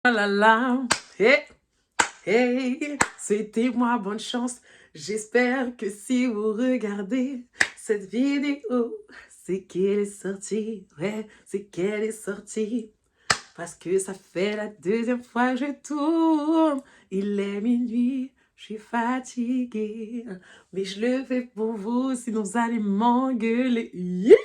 Ah là là, hey, hey, souhaitez-moi bonne chance. J'espère que si vous regardez cette vidéo, c'est qu'elle est sortie. Ouais, c'est qu'elle est sortie. Parce que ça fait la deuxième fois que je tourne. Il est minuit, je suis fatiguée. Mais je le fais pour vous, sinon vous allez m'engueuler. Yeah.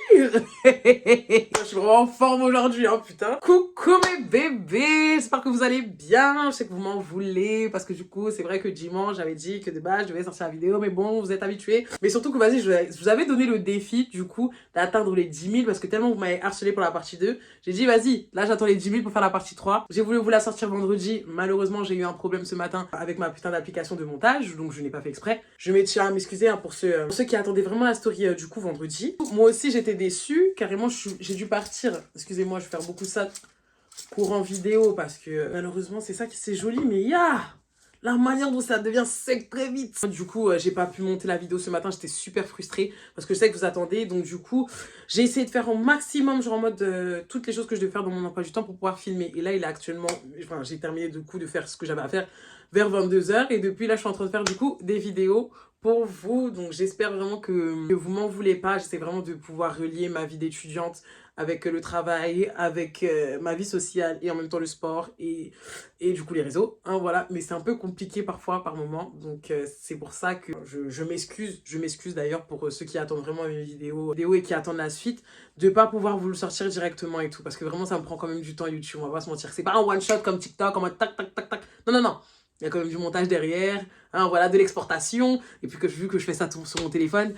Je suis vraiment en forme aujourd'hui, hein, putain. Coucou mes bébés, j'espère que vous allez bien. Je sais que vous m'en voulez, parce que du coup, c'est vrai que dimanche, j'avais dit que de base, je devais sortir la vidéo. Mais bon, vous êtes habitués. Mais surtout que, vas-y, je vous avais donné le défi, du coup, d'atteindre les 10 000, parce que tellement vous m'avez harcelé pour la partie 2. J'ai dit, vas-y, là, j'attends les 10 000 pour faire la partie 3. J'ai voulu vous la sortir vendredi. Malheureusement, j'ai eu un problème ce matin avec ma putain d'application de montage, donc je n'ai pas fait exprès. Je me tiens à m'excuser, hein, pour ceux qui attendaient vraiment la story du coup vendredi. Moi aussi, j'étais déçue. Carrément, j'ai dû partir. Excusez-moi, je vais faire beaucoup ça courant vidéo parce que malheureusement, c'est ça qui c'est joli, mais la manière dont ça devient sec très vite. Du coup, j'ai pas pu monter la vidéo ce matin, j'étais super frustrée parce que je sais que vous attendez. Donc du coup, j'ai essayé de faire au maximum, genre en mode toutes les choses que je devais faire dans mon emploi du temps pour pouvoir filmer. Et là, il est actuellement, enfin, j'ai terminé du coup de faire ce que j'avais à faire vers 22 h. Et depuis là, je suis en train de faire du coup des vidéos pour vous. Donc j'espère vraiment que vous m'en voulez pas. J'essaie vraiment de pouvoir relier ma vie d'étudiante avec le travail, avec ma vie sociale et en même temps le sport et du coup les réseaux, hein, voilà. Mais c'est un peu compliqué parfois, par moment, donc c'est pour ça que je m'excuse d'ailleurs pour ceux qui attendent vraiment mes vidéos et qui attendent la suite, de pas pouvoir vous le sortir directement et tout, parce que vraiment ça me prend quand même du temps YouTube, on va pas se mentir. C'est pas un one shot comme TikTok, en mode tac tac tac tac, non non non. Il y a quand même du montage derrière, hein, voilà, de l'exportation, et puis vu que je fais ça sur mon téléphone,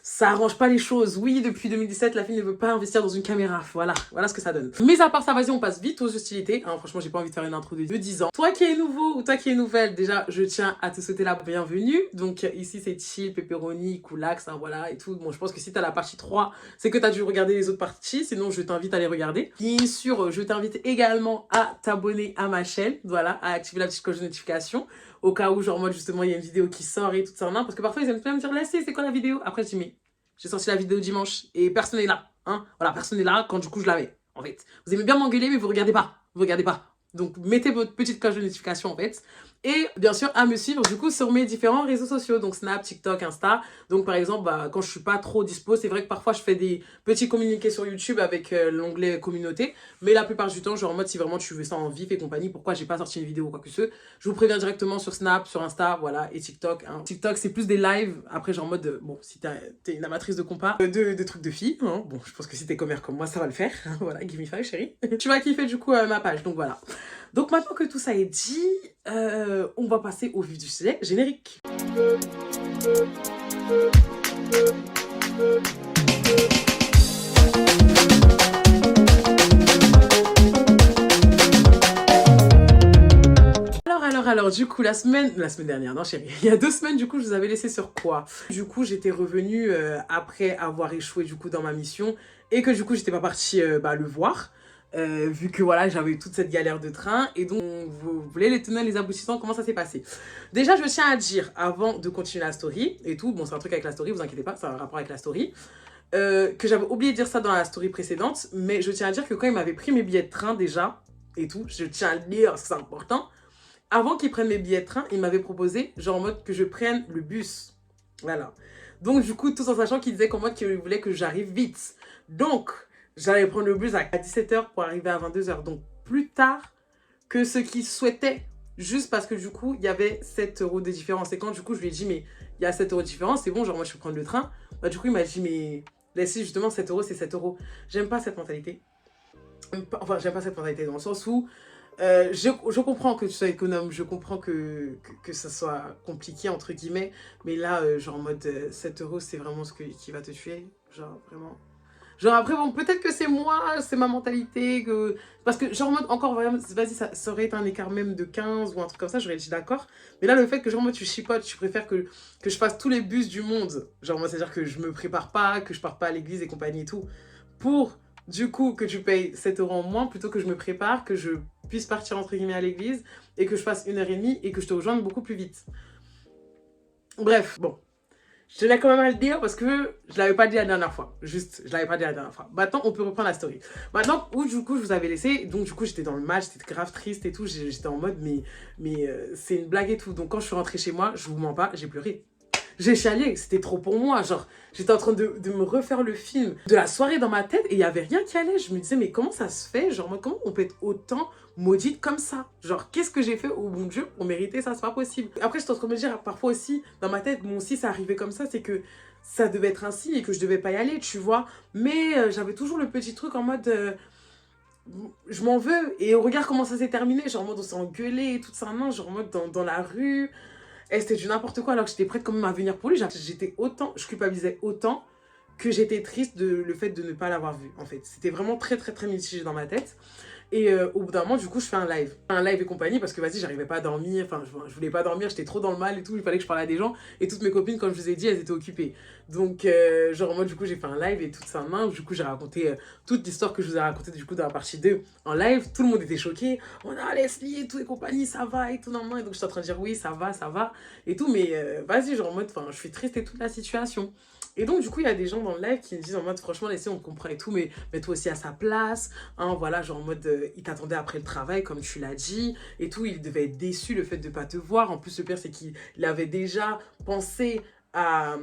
ça arrange pas les choses. Oui, depuis 2017, la fille ne veut pas investir dans une caméra. Voilà ce que ça donne. Mais à part ça, vas-y, on passe vite aux hostilités. Hein, franchement, j'ai pas envie de faire une intro de 10 ans. Toi qui es nouveau ou toi qui es nouvelle, déjà, je tiens à te souhaiter la bienvenue. Donc ici, c'est chill, pepperoni, coolax, hein, voilà, et tout. Bon, je pense que si t'as la partie 3, c'est que t'as dû regarder les autres parties. Sinon, je t'invite à les regarder. Bien sûr, je t'invite également à t'abonner à ma chaîne. Voilà, à activer la petite cloche de notification. Au cas où, genre, moi, justement, il y a une vidéo qui sort et tout ça. Parce que parfois, ils aiment bien me dire, laissez, c'est quoi la vidéo? Après, je dis, mais j'ai sorti la vidéo dimanche et personne n'est là. Hein, voilà, personne n'est là quand du coup je la mets, en fait. Vous aimez bien m'engueuler, mais vous regardez pas. Vous regardez pas. Donc, mettez votre petite cloche de notification, en fait. Et bien sûr, à me suivre, du coup, sur mes différents réseaux sociaux. Donc, Snap, TikTok, Insta. Donc, par exemple, bah, quand je suis pas trop dispo, c'est vrai que parfois, je fais des petits communiqués sur YouTube avec l'onglet communauté. Mais la plupart du temps, genre en mode, si vraiment tu veux ça en vif et compagnie, pourquoi j'ai pas sorti une vidéo ou quoi que ce soit, je vous préviens directement sur Snap, sur Insta, voilà, et TikTok. Hein. TikTok, c'est plus des lives. Après, genre en mode, bon, si t'es une amatrice de compas, de trucs de filles, hein, bon, je pense que si t'es commère comme moi, ça va le faire. Voilà, give me five, chérie. Tu vas kiffer, du coup, ma page. Donc, voilà. Donc, maintenant que tout ça est dit, on va passer au vif du sujet, générique. Alors, du coup, la semaine dernière, non chérie, il y a 2 semaines, du coup, je vous avais laissé sur quoi? Du coup, j'étais revenue après avoir échoué, du coup, dans ma mission, et que, du coup, j'étais pas partie le voir, vu que, voilà, j'avais eu toute cette galère de train, et donc, vous voulez les tenants, les aboutissants, comment ça s'est passé? Déjà, je tiens à dire, avant de continuer la story, et tout, bon, c'est un truc avec la story, vous inquiétez pas, c'est un rapport avec la story, que j'avais oublié de dire ça dans la story précédente, mais je tiens à dire que quand il m'avait pris mes billets de train, déjà, et tout, je tiens à le dire, parce que c'est important. Avant qu'ils prennent mes billets de train, ils m'avaient proposé, genre en mode que je prenne le bus. Voilà. Donc, du coup, tout en sachant qu'ils disaient qu'en mode qu'ils voulaient que j'arrive vite. Donc, j'allais prendre le bus à 17 h pour arriver à 22 h. Donc, plus tard que ce qu'ils souhaitaient. Juste parce que du coup, il y avait 7 € de différence. Et quand du coup, je lui ai dit, mais il y a 7 € de différence, c'est bon, genre moi, je peux prendre le train. Bah, du coup, il m'a dit, mais laissez justement 7 €, c'est 7 €. J'aime pas cette mentalité. Enfin, j'aime pas cette mentalité dans le sens où je comprends que tu sois économe, je comprends que ça soit compliqué, entre guillemets, mais là, genre en mode 7 €, c'est vraiment ce qui va te tuer, genre vraiment. Genre après, bon, peut-être que c'est moi, c'est ma mentalité, parce que genre en mode, encore, vas-y, ça aurait été un écart même de 15 ou un truc comme ça, j'aurais dit d'accord, mais là, le fait que genre en mode tu chipotes, tu préfères que je fasse tous les bus du monde, genre moi, c'est-à-dire que je me prépare pas, que je pars pas à l'église et compagnie et tout, pour du coup que tu payes 7 € en moins plutôt que je me prépare, que je puisse partir entre guillemets à l'église et que je fasse 1 h 30 et que je te rejoigne beaucoup plus vite. Bref, bon. Je tenais quand même à le dire parce que je l'avais pas dit la dernière fois. Juste, je l'avais pas dit la dernière fois. Maintenant, on peut reprendre la story. Maintenant, où du coup, je vous avais laissé. Donc, du coup, j'étais dans le match, j'étais grave triste et tout. J'étais en mode, mais c'est une blague et tout. Donc, quand je suis rentrée chez moi, je vous mens pas, j'ai pleuré. J'ai chialé, c'était trop pour moi. Genre, j'étais en train de me refaire le film de la soirée dans ma tête et il y avait rien qui allait. Je me disais, mais comment ça se fait? Genre, comment on peut être autant maudite comme ça? Genre, qu'est-ce que j'ai fait au bon Dieu pour mériter ça? C'est pas possible. Après, j'étais en train de me dire, parfois aussi, dans ma tête, bon, si ça arrivait comme ça, c'est que ça devait être ainsi et que je devais pas y aller, tu vois. Mais j'avais toujours le petit truc en mode. Je m'en veux. Et regarde comment ça s'est terminé. Genre, en mode, on s'est engueulé et tout ça. Non, genre, en mode, dans la rue. Et c'était du n'importe quoi alors que j'étais prête quand même à venir pour lui. J'étais autant, je culpabilisais autant que j'étais triste de le fait de ne pas l'avoir vu, en fait. C'était vraiment très, très, très mitigé dans ma tête. Et au bout d'un moment, du coup, je fais un live. Un live et compagnie parce que, vas-y, j'arrivais pas à dormir. Enfin, je voulais pas dormir, j'étais trop dans le mal et tout. Il fallait que je parle à des gens. Et toutes mes copines, comme je vous ai dit, elles étaient occupées. Donc, genre, moi, du coup, j'ai fait un live et tout ça en main. Du coup, j'ai raconté toute l'histoire que je vous ai racontée, du coup, dans la partie 2 en live. Tout le monde était choqué. On a Leslie et tout et compagnie, ça va et tout, non, non. Et donc, j'étais en train de dire oui, ça va et tout. Mais vas-y, genre, en mode, enfin, je suis triste et toute la situation. Et donc, du coup, il y a des gens dans le live qui me disent en mode, franchement, laissez, on comprend et tout, mais mets-toi aussi à sa place. Hein, voilà, genre en mode, il t'attendait après le travail, comme tu l'as dit, et tout. Il devait être déçu le fait de ne pas te voir. En plus, le pire, c'est qu'il avait déjà pensé à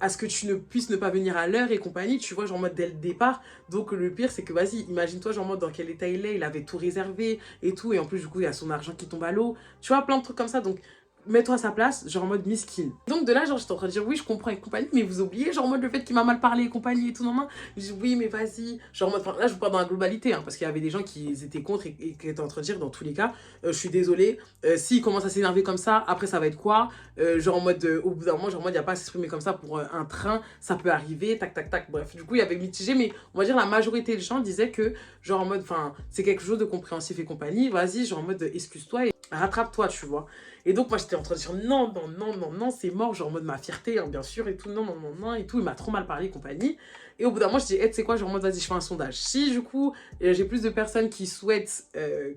ce que tu ne puisses ne pas venir à l'heure et compagnie, tu vois, genre en mode dès le départ. Donc, le pire, c'est que, vas-y, imagine-toi, genre en mode dans quel état il avait tout réservé et tout. Et en plus, du coup, il y a son argent qui tombe à l'eau. Tu vois, plein de trucs comme ça. Donc, mets-toi à sa place, genre en mode miskin. Donc de là, genre, j'étais en train de dire oui, je comprends et compagnie, mais vous oubliez, genre en mode le fait qu'il m'a mal parlé et compagnie et tout, non, non. Je dis oui, mais vas-y. Genre en mode, là, je vous parle dans la globalité, hein, parce qu'il y avait des gens qui étaient contre et qui étaient en train de dire, dans tous les cas, je suis désolée, s'il commence à s'énerver comme ça, après ça va être quoi? Genre en mode, au bout d'un moment, genre en mode, il n'y a pas à s'exprimer comme ça pour un train, ça peut arriver, tac, tac, tac. Bref, du coup, il y avait mitigé, mais on va dire la majorité des gens disaient que, genre en mode, enfin, c'est quelque chose de compréhensif et compagnie, vas-y, genre en mode, excuse-toi et rattrape-toi, tu vois. Et donc, moi, j'étais en train de dire non, non, non, non, non, c'est mort, genre en mode ma fierté, hein, bien sûr, et tout, non, non, non, non, et tout, il m'a trop mal parlé et compagnie. Et au bout d'un moment, je dis, hey, tu sais quoi, genre en mode, vas-y, je fais un sondage. Si, du coup, j'ai plus de personnes qui souhaitent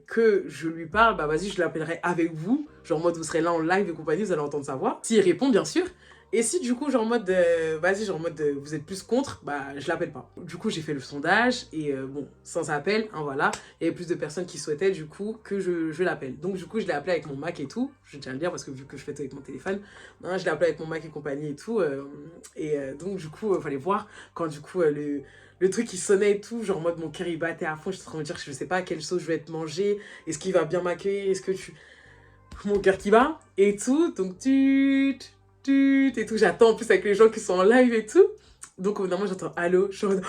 que je lui parle, bah vas-y, je l'appellerai avec vous, genre en mode, vous serez là en live et compagnie, vous allez entendre sa voix. S'il répond, bien sûr. Et si du coup, genre en mode, vas-y, genre en mode, vous êtes plus contre, bah je l'appelle pas. Du coup, j'ai fait le sondage et bon, sans appel, hein, voilà. Il y avait plus de personnes qui souhaitaient du coup que je l'appelle. Donc du coup, je l'ai appelé avec mon Mac et tout. Je tiens à le dire parce que vu que je fais tout avec mon téléphone, hein, je l'ai appelé avec mon Mac et compagnie et tout. Donc du coup, fallait voir quand du coup, le truc il sonnait et tout, genre en mode mon cœur il battait à fond. Je suis en train de me dire que je sais pas quelle sauce je vais être mangée. Est-ce qu'il va bien m'accueillir? Est-ce que tu... Mon cœur qui bat et tout. Donc et tout. J'attends en plus avec les gens qui sont en live et tout. Donc au bout d'un moment, j'entends allô. Je suis en mode,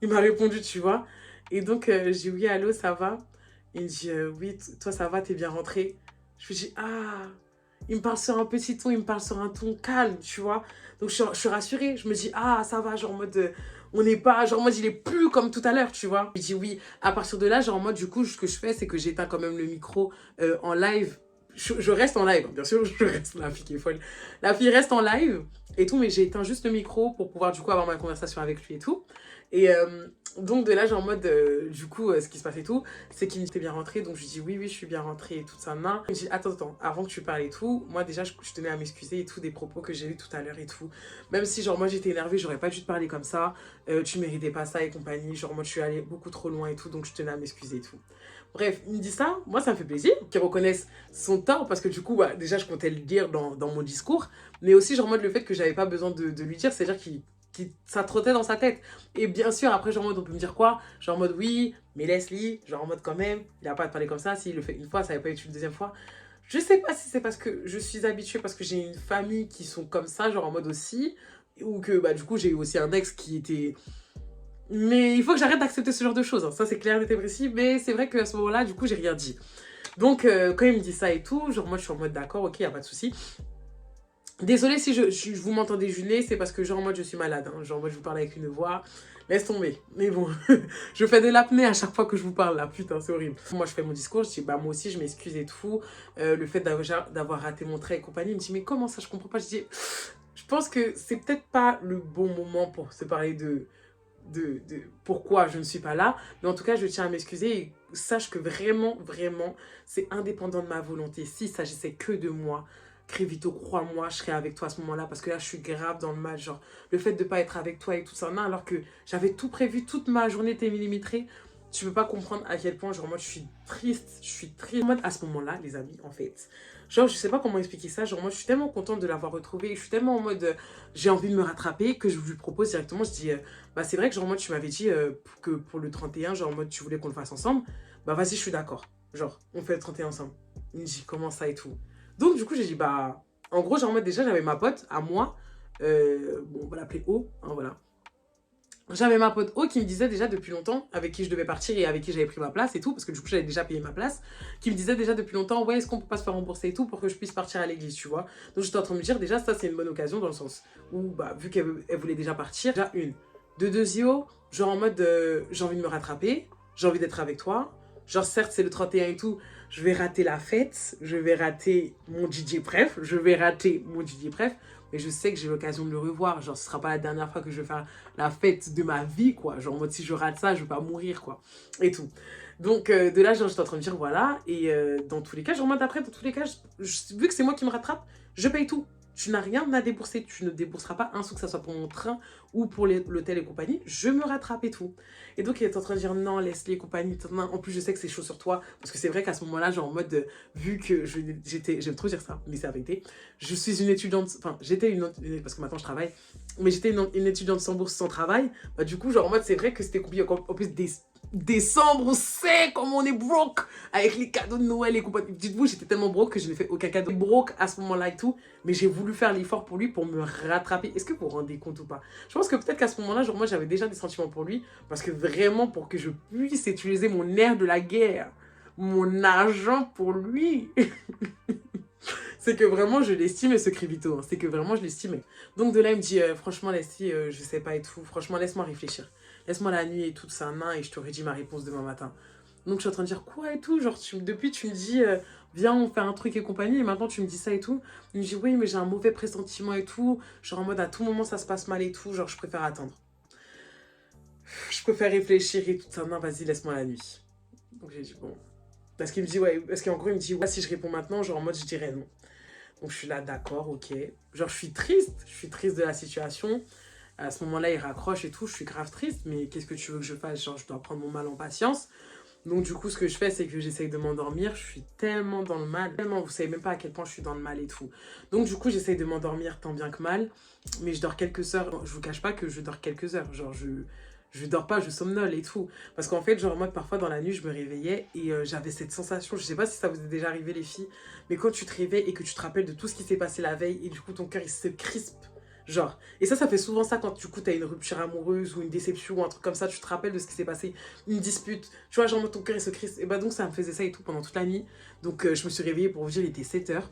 il m'a répondu, tu vois. Et donc, je dis oui, allô, ça va? Il me dit oui, toi, ça va, t'es bien rentré? Je lui dis ah. Il me parle sur un petit ton, il me parle sur un ton calme, tu vois. Donc, je suis rassurée. Je me dis ah, ça va, genre en mode. On n'est pas, genre en mode il est plus comme tout à l'heure, tu vois. Je dis oui. À partir de là, genre en mode du coup, ce que je fais, c'est que j'éteins quand même le micro en live. Je reste en live, bien sûr, je reste la fille qui est folle. La fille reste en live et tout, mais j'ai éteint juste le micro pour pouvoir du coup avoir ma conversation avec lui et tout. Et donc de là, j'ai en mode, du coup, ce qui se passe et tout, c'est qu'il était bien rentré, donc je lui dis oui, oui, je suis bien rentrée et tout ça. Il me dit attends, avant que tu parles et tout, moi déjà, je tenais à m'excuser et tout des propos que j'ai eu tout à l'heure et tout. Même si, genre, moi j'étais énervée, j'aurais pas dû te parler comme ça, tu méritais pas ça et compagnie, genre, moi je suis allée beaucoup trop loin et tout, donc je tenais à m'excuser et tout. Bref, il me dit ça, moi ça me fait plaisir qu'il reconnaisse son tort parce que du coup, bah, déjà je comptais le dire dans mon discours, mais aussi genre en mode le fait que j'avais pas besoin de lui dire, c'est-à-dire qu'il ça trottait dans sa tête. Et bien sûr, après, genre en mode, on peut me dire quoi? Genre en mode oui, mais Leslie, genre en mode quand même, il a pas à te parler comme ça, s'il le fait une fois, ça n'avait pas été une deuxième fois. Je sais pas si c'est parce que je suis habituée, parce que j'ai une famille qui sont comme ça, genre en mode aussi, ou que bah du coup j'ai eu aussi un ex qui était... Mais il faut que j'arrête d'accepter ce genre de choses, hein. Ça c'est clair, et précis, mais c'est vrai qu'à ce moment-là, du coup, j'ai rien dit. Donc, quand il me dit ça et tout, genre moi je suis en mode d'accord, ok, y a pas de souci. Désolée si vous m'entendez juler, c'est parce que genre en mode je suis malade, hein. Genre moi je vous parle avec une voix, laisse tomber. Mais bon, je fais de l'apnée à chaque fois que je vous parle là, putain c'est horrible. Moi je fais mon discours, je dis bah moi aussi je m'excuse et tout, le fait d'avoir raté mon trait et compagnie. Il me dit mais comment ça, je comprends pas. Je dis je pense que c'est peut-être pas le bon moment pour se parler de pourquoi je ne suis pas là, mais en tout cas je tiens à m'excuser et sache que vraiment c'est indépendant de ma volonté. S'il s'agissait que de moi, Crévito, crois-moi, je serai avec toi à ce moment-là parce que là, je suis grave dans le mal. Genre, le fait de pas être avec toi et tout ça, non, alors que j'avais tout prévu, toute ma journée était millimétrée. Tu peux pas comprendre à quel point, genre, moi, je suis triste. Je suis triste. En mode, à ce moment-là, les amis, en fait. Genre, je sais pas comment expliquer ça. Genre, moi, je suis tellement contente de l'avoir retrouvé. Je suis tellement en mode, j'ai envie de me rattraper que je lui propose directement. Je dis, bah, c'est vrai que, genre, moi, tu m'avais dit que pour le 31, genre, en mode, tu voulais qu'on le fasse ensemble. Bah, vas-y, je suis d'accord. Genre, on fait le 31 ensemble. Il me dit, comment ça et tout. Donc, du coup, j'ai dit, bah, en gros, genre, en mode, déjà, j'avais ma pote à moi. Bon, on va l'appeler O, hein, voilà. J'avais ma pote O qui me disait déjà depuis longtemps, avec qui je devais partir et avec qui j'avais pris ma place et tout, parce que du coup, j'avais déjà payé ma place, qui me disait déjà depuis longtemps, ouais, est-ce qu'on peut pas se faire rembourser et tout pour que je puisse partir à l'église, tu vois. Donc, j'étais en train de me dire, déjà, ça, c'est une bonne occasion dans le sens où, bah, vu qu'elle voulait déjà partir, déjà, une. De deuxio, genre en mode, j'ai envie de me rattraper, j'ai envie d'être avec toi. Genre, certes, c'est le 31 et tout, je vais rater la fête, je vais rater mon DJ Pref, mais je sais que j'ai l'occasion de le revoir. Genre, ce sera pas la dernière fois que je vais faire la fête de ma vie, quoi. Genre, en mode, si je rate ça, je vais pas mourir, quoi. Et tout. Donc, de là, genre, j'étais en train de dire, voilà. Et dans tous les cas, genre, moi, d'après, dans tous les cas, vu que c'est moi qui me rattrape, je paye tout. Tu n'as rien à débourser. Tu ne débourseras pas un sou, que ça soit pour mon train ou pour l'hôtel et compagnie. Je me rattrape et tout. Et donc, il est en train de dire, non, laisse les compagnies. En plus, je sais que c'est chaud sur toi. Parce que c'est vrai qu'à ce moment-là, genre, en mode, vu que j'aime trop dire ça, mais c'est la vérité. Je suis une étudiante, enfin, j'étais parce que maintenant je travaille, mais j'étais une étudiante sans bourse, sans travail. Bah, du coup, genre, en mode, c'est vrai que c'était compliqué. En plus, décembre, on sait comment on est broke avec les cadeaux de Noël et compagnie. Dites-vous, j'étais tellement broke que je n'ai fait aucun cadeau broke à ce moment-là et tout, mais j'ai voulu faire l'effort pour lui pour me rattraper. Est-ce que vous vous rendez compte ou pas? Je pense que peut-être qu'à ce moment-là, genre, moi, j'avais déjà des sentiments pour lui, parce que vraiment, pour que je puisse utiliser mon nerf de la guerre, mon argent pour lui. C'est que vraiment je l'estimais ce Crévito, hein. C'est que vraiment je l'estimais. Donc de là il me dit franchement Leslie, je sais pas et tout, franchement laisse-moi réfléchir. Laisse-moi la nuit et tout ça, et je t'aurai dit ma réponse demain matin. Donc je suis en train de dire quoi et tout, genre depuis tu me dis viens on fait un truc et compagnie et maintenant tu me dis ça et tout. Il me dit oui mais j'ai un mauvais pressentiment et tout, genre en mode à tout moment ça se passe mal et tout, genre je préfère attendre. Je préfère réfléchir et tout ça, non vas-y laisse-moi la nuit. Donc j'ai dit bon. Parce qu'il me dit ouais, parce qu'en gros il me dit ouais si je réponds maintenant, genre en mode je dirais non. Donc je suis là, d'accord, ok. Genre je suis triste de la situation. À ce moment-là, il raccroche et tout, je suis grave triste, mais qu'est-ce que tu veux que je fasse? Genre je dois prendre mon mal en patience. Donc du coup, ce que je fais, c'est que j'essaye de m'endormir. Je suis tellement dans le mal, tellement, vous savez même pas à quel point je suis dans le mal et tout. Donc du coup, j'essaye de m'endormir tant bien que mal, mais je dors quelques heures. Je vous cache pas que je dors quelques heures, genre je dors pas, je somnole et tout. Parce qu'en fait, genre moi, parfois dans la nuit, je me réveillais et j'avais cette sensation, je sais pas si ça vous est déjà arrivé les filles, mais quand tu te réveilles et que tu te rappelles de tout ce qui s'est passé la veille et du coup ton cœur il se crispe. Genre, et ça fait souvent ça quand du coup t'as une rupture amoureuse ou une déception ou un truc comme ça, tu te rappelles de ce qui s'est passé, une dispute, tu vois, genre ton cœur il se crispe. Et bah donc ça me faisait ça et tout pendant toute la nuit. Donc je me suis réveillée pour vous dire, il était 7h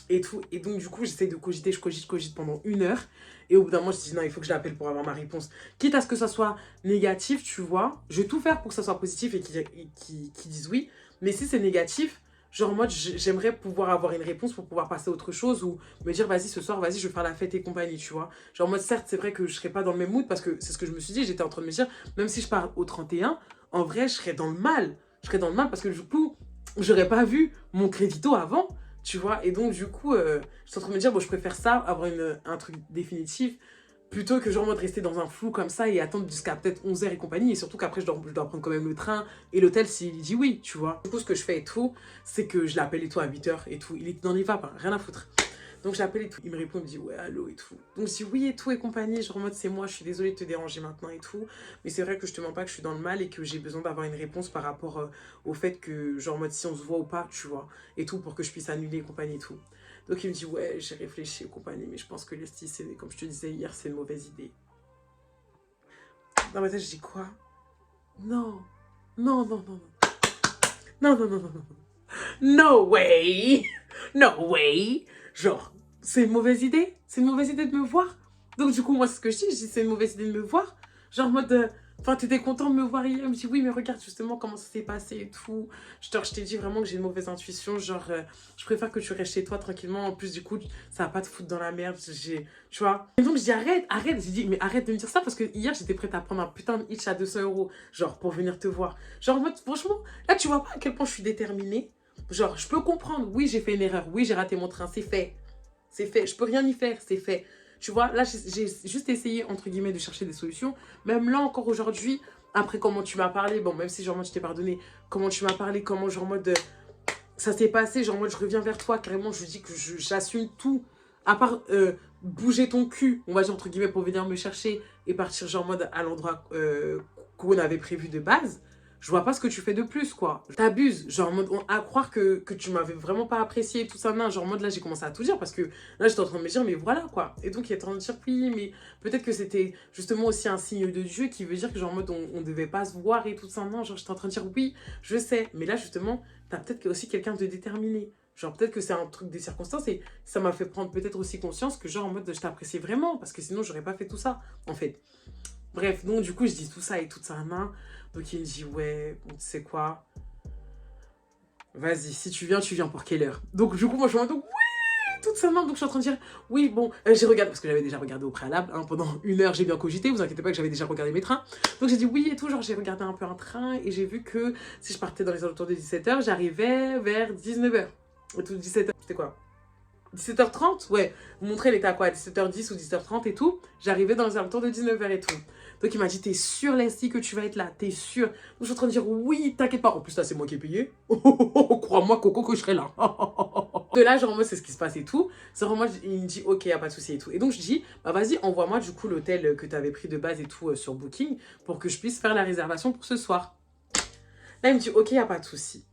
et tout. Et donc du coup j'essaie de cogiter, je cogite pendant 1 heure. Et au bout d'un moment je dis non, il faut que je l'appelle pour avoir ma réponse. Quitte à ce que ça soit négatif, tu vois, je vais tout faire pour que ça soit positif et qu'ils disent oui. Mais si c'est négatif, genre en mode j'aimerais pouvoir avoir une réponse pour pouvoir passer à autre chose ou me dire vas-y ce soir, vas-y je vais faire la fête et compagnie, tu vois. Genre en mode certes c'est vrai que je serais pas dans le même mood parce que c'est ce que je me suis dit, j'étais en train de me dire même si je pars au 31, en vrai je serais dans le mal. Je serais dans le mal parce que du coup j'aurais pas vu mon crédito avant, tu vois. Et donc du coup je suis en train de me dire bon je préfère ça, avoir un truc définitif plutôt que genre moi de rester dans un flou comme ça et attendre jusqu'à peut-être 11h et compagnie. Et surtout qu'après, je dois prendre quand même le train et l'hôtel s'il dit oui, tu vois. Du coup, ce que je fais et tout, c'est que je l'appelle et tout à 8h et tout. Il est dans les vapes, hein, rien à foutre. Donc j'appelle et tout. Il me répond, il me dit ouais, allô et tout. Donc je dis oui et tout et compagnie. Genre en mode c'est moi, je suis désolée de te déranger maintenant et tout. Mais c'est vrai que je te mens pas que je suis dans le mal et que j'ai besoin d'avoir une réponse par rapport au fait que, genre en mode si on se voit ou pas, tu vois. Et tout pour que je puisse annuler et compagnie et tout. Donc il me dit ouais j'ai réfléchi et compagnie mais je pense que Leslie c'est comme je te disais hier c'est une mauvaise idée. Dans ma tête je dis quoi? Non. Non non non non. Non non non non non. No way. No way. Genre c'est une mauvaise idée. C'est une mauvaise idée de me voir. Donc du coup moi c'est ce que je dis c'est une mauvaise idée de me voir. Genre en mode enfin, t'étais content de me voir hier. Il me dit, oui, mais regarde justement comment ça s'est passé et tout. Je t'ai dit vraiment que j'ai une mauvaise intuition. Genre, je préfère que tu restes chez toi tranquillement. En plus, du coup, ça va pas te foutre dans la merde. Tu vois. Et donc, je dis, arrête. J'ai dit, mais arrête de me dire ça parce que hier, j'étais prête à prendre un putain de hitch à 200 €. Genre, pour venir te voir. Genre, en mode, franchement, là, tu vois pas à quel point je suis déterminée. Genre, je peux comprendre. Oui, j'ai fait une erreur. Oui, j'ai raté mon train. C'est fait. C'est fait. Je peux rien y faire. C'est fait. Tu vois, là, j'ai juste essayé, entre guillemets, de chercher des solutions. Même là, encore aujourd'hui, après comment tu m'as parlé, bon, même si genre moi je t'ai pardonné, comment tu m'as parlé, comment genre en mode ça s'est passé, genre en mode je reviens vers toi, carrément je dis que j'assume tout, à part bouger ton cul, on va dire entre guillemets, pour venir me chercher et partir genre en mode à l'endroit qu'on avait prévu de base. Je vois pas ce que tu fais de plus, quoi. T'abuses, genre en mode, à croire que tu m'avais vraiment pas apprécié, tout ça, non, genre en mode là, j'ai commencé à tout dire parce que là, j'étais en train de me dire, mais voilà, quoi. Et donc, il est en train de dire, oui, mais peut-être que c'était justement aussi un signe de Dieu qui veut dire que genre en mode, on devait pas se voir et tout ça, non, genre, j'étais en train de dire, oui, je sais, mais là, justement, t'as peut-être aussi quelqu'un de déterminé. Genre, peut-être que c'est un truc des circonstances et ça m'a fait prendre peut-être aussi conscience que genre en mode, je t'appréciais vraiment parce que sinon, j'aurais pas fait tout ça, en fait. Bref, donc du coup, je dis tout ça et tout ça, main. Donc il me dit, ouais, bon, tu sais quoi, vas-y, si tu viens pour quelle heure? Donc du coup, moi, je me dis, oui, toute sa main. Donc je suis en train de dire, oui, bon, j'ai regardé, parce que j'avais déjà regardé au préalable, hein, pendant 1 heure, j'ai bien cogité, vous inquiétez pas que j'avais déjà regardé mes trains. Donc j'ai dit oui et tout, genre j'ai regardé un peu un train et j'ai vu que si je partais dans les alentours de 17h, j'arrivais vers 19h. Et tout, 17h, c'était quoi? 17h30, ouais. Mon train, il était à quoi? À 17h10 ou 17h30 et tout. J'arrivais dans les alentours de 19h et tout. Donc, il m'a dit, t'es sûr, Leslie, que tu vas être là? T'es sûr? Donc, je suis en train de dire, oui, t'inquiète pas. En plus, là, c'est moi qui ai payé. Crois-moi, Coco, que je serai là. De là, genre, moi, c'est ce qui se passe et tout. C'est vraiment, il me dit, ok, y a pas de souci et tout. Et donc, je dis, bah, vas-y, envoie-moi, du coup, l'hôtel que t'avais pris de base et tout sur Booking pour que je puisse faire la réservation pour ce soir. Là, il me dit, ok, y a pas de souci.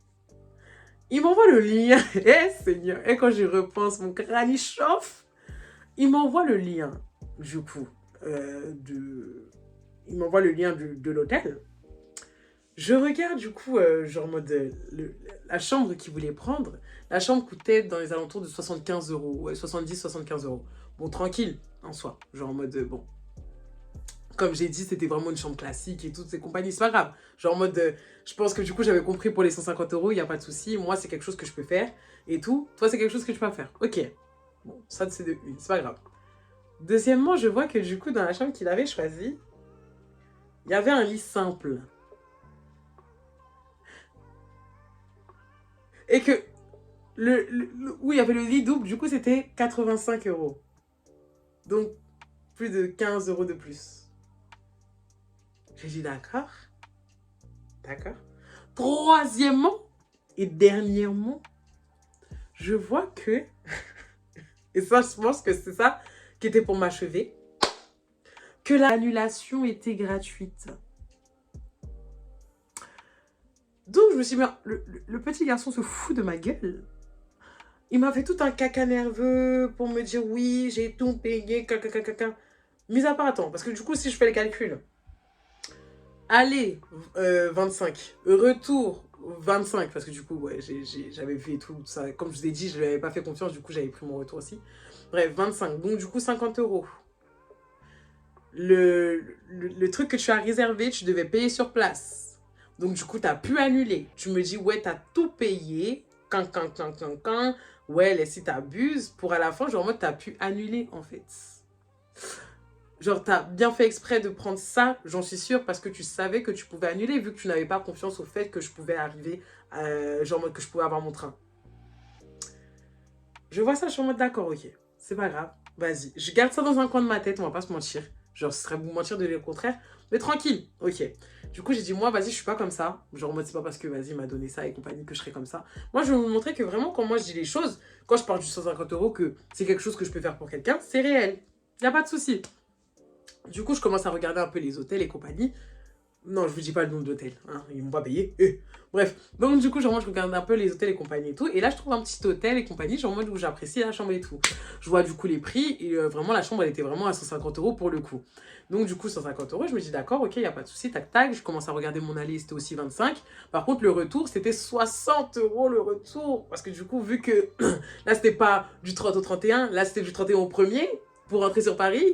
Il m'envoie le lien. Eh, Seigneur. Et quand j'y repense, mon crâne, il chauffe. Il m'envoie le lien, du coup, il m'envoie le lien de l'hôtel. Je regarde, du coup, genre mode, la chambre qu'il voulait prendre. La chambre coûtait dans les alentours de 75 euros. Ouais, 70-75 euros. Bon, tranquille, en soi. Genre en mode, bon. Comme j'ai dit, c'était vraiment une chambre classique et toutes ces compagnies. C'est pas grave. Genre en mode, je pense que du coup, j'avais compris pour les 150 euros, il n'y a pas de souci. Moi, c'est quelque chose que je peux faire et tout. Toi, c'est quelque chose que tu peux faire. Ok. Bon, ça, c'est de une. C'est pas grave. Deuxièmement, je vois que du coup, dans la chambre qu'il avait choisie, il y avait un lit simple. Et que où il y avait le lit double, du coup, c'était 85 euros. Donc, plus de 15 euros de plus. J'ai dit d'accord. D'accord. Troisièmement et dernièrement, je vois que, et ça, je pense que c'est ça qui était pour m'achever, que l'annulation était gratuite. Donc, je me suis dit, le petit garçon se fout de ma gueule. Il m'a fait tout un caca nerveux pour me dire, oui, j'ai tout payé, caca. Mis à part, attends, parce que du coup, si je fais les calculs, aller, 25, retour, 25, parce que du coup, ouais, j'avais vu et tout ça. Comme je vous ai dit, je ne lui avais pas fait confiance, du coup, j'avais pris mon retour aussi. Bref, 25, donc du coup, 50 euros. Le truc que tu as réservé, tu devais payer sur place. Donc, du coup, tu as pu annuler. Tu me dis, ouais, tu as tout payé. Quand. Ouais, laisse, t'abuses. Pour à la fin, genre, en mode, tu as pu annuler, en fait. Genre, tu as bien fait exprès de prendre ça, j'en suis sûre, parce que tu savais que tu pouvais annuler, vu que tu n'avais pas confiance au fait que je pouvais arriver, genre, que je pouvais avoir mon train. Je vois ça, je suis en mode, d'accord, ok. C'est pas grave. Vas-y. Je garde ça dans un coin de ma tête, on va pas se mentir. Genre, ce serait vous mentir de dire le contraire. Mais tranquille, ok. Du coup, j'ai dit, moi, vas-y, je suis pas comme ça. Genre, moi, c'est pas parce que, vas-y, il m'a donné ça et compagnie que je serais comme ça. Moi, je vais vous montrer que vraiment, quand moi, je dis les choses, quand je parle du 150 euros, que c'est quelque chose que je peux faire pour quelqu'un, c'est réel. Y a pas de souci. Du coup, je commence à regarder un peu les hôtels et compagnie. Non, je vous dis pas le nom de l'hôtel, hein, ils m'ont pas payé. Bref, donc du coup, genre, moi, je regarde un peu les hôtels et compagnie et tout. Et là, je trouve un petit hôtel et compagnie, genre, moi, où j'apprécie la chambre et tout. Je vois du coup les prix et vraiment, la chambre, elle était vraiment à 150 euros pour le coup. Donc, du coup, 150 euros, je me dis, d'accord, ok, y a pas de souci, tac, tac. Je commence à regarder mon aller, c'était aussi 25. Par contre, le retour, c'était 60 euros le retour. Parce que du coup, vu que là, c'était pas du 30 au 31, là, c'était du 31 au 1er pour rentrer sur Paris.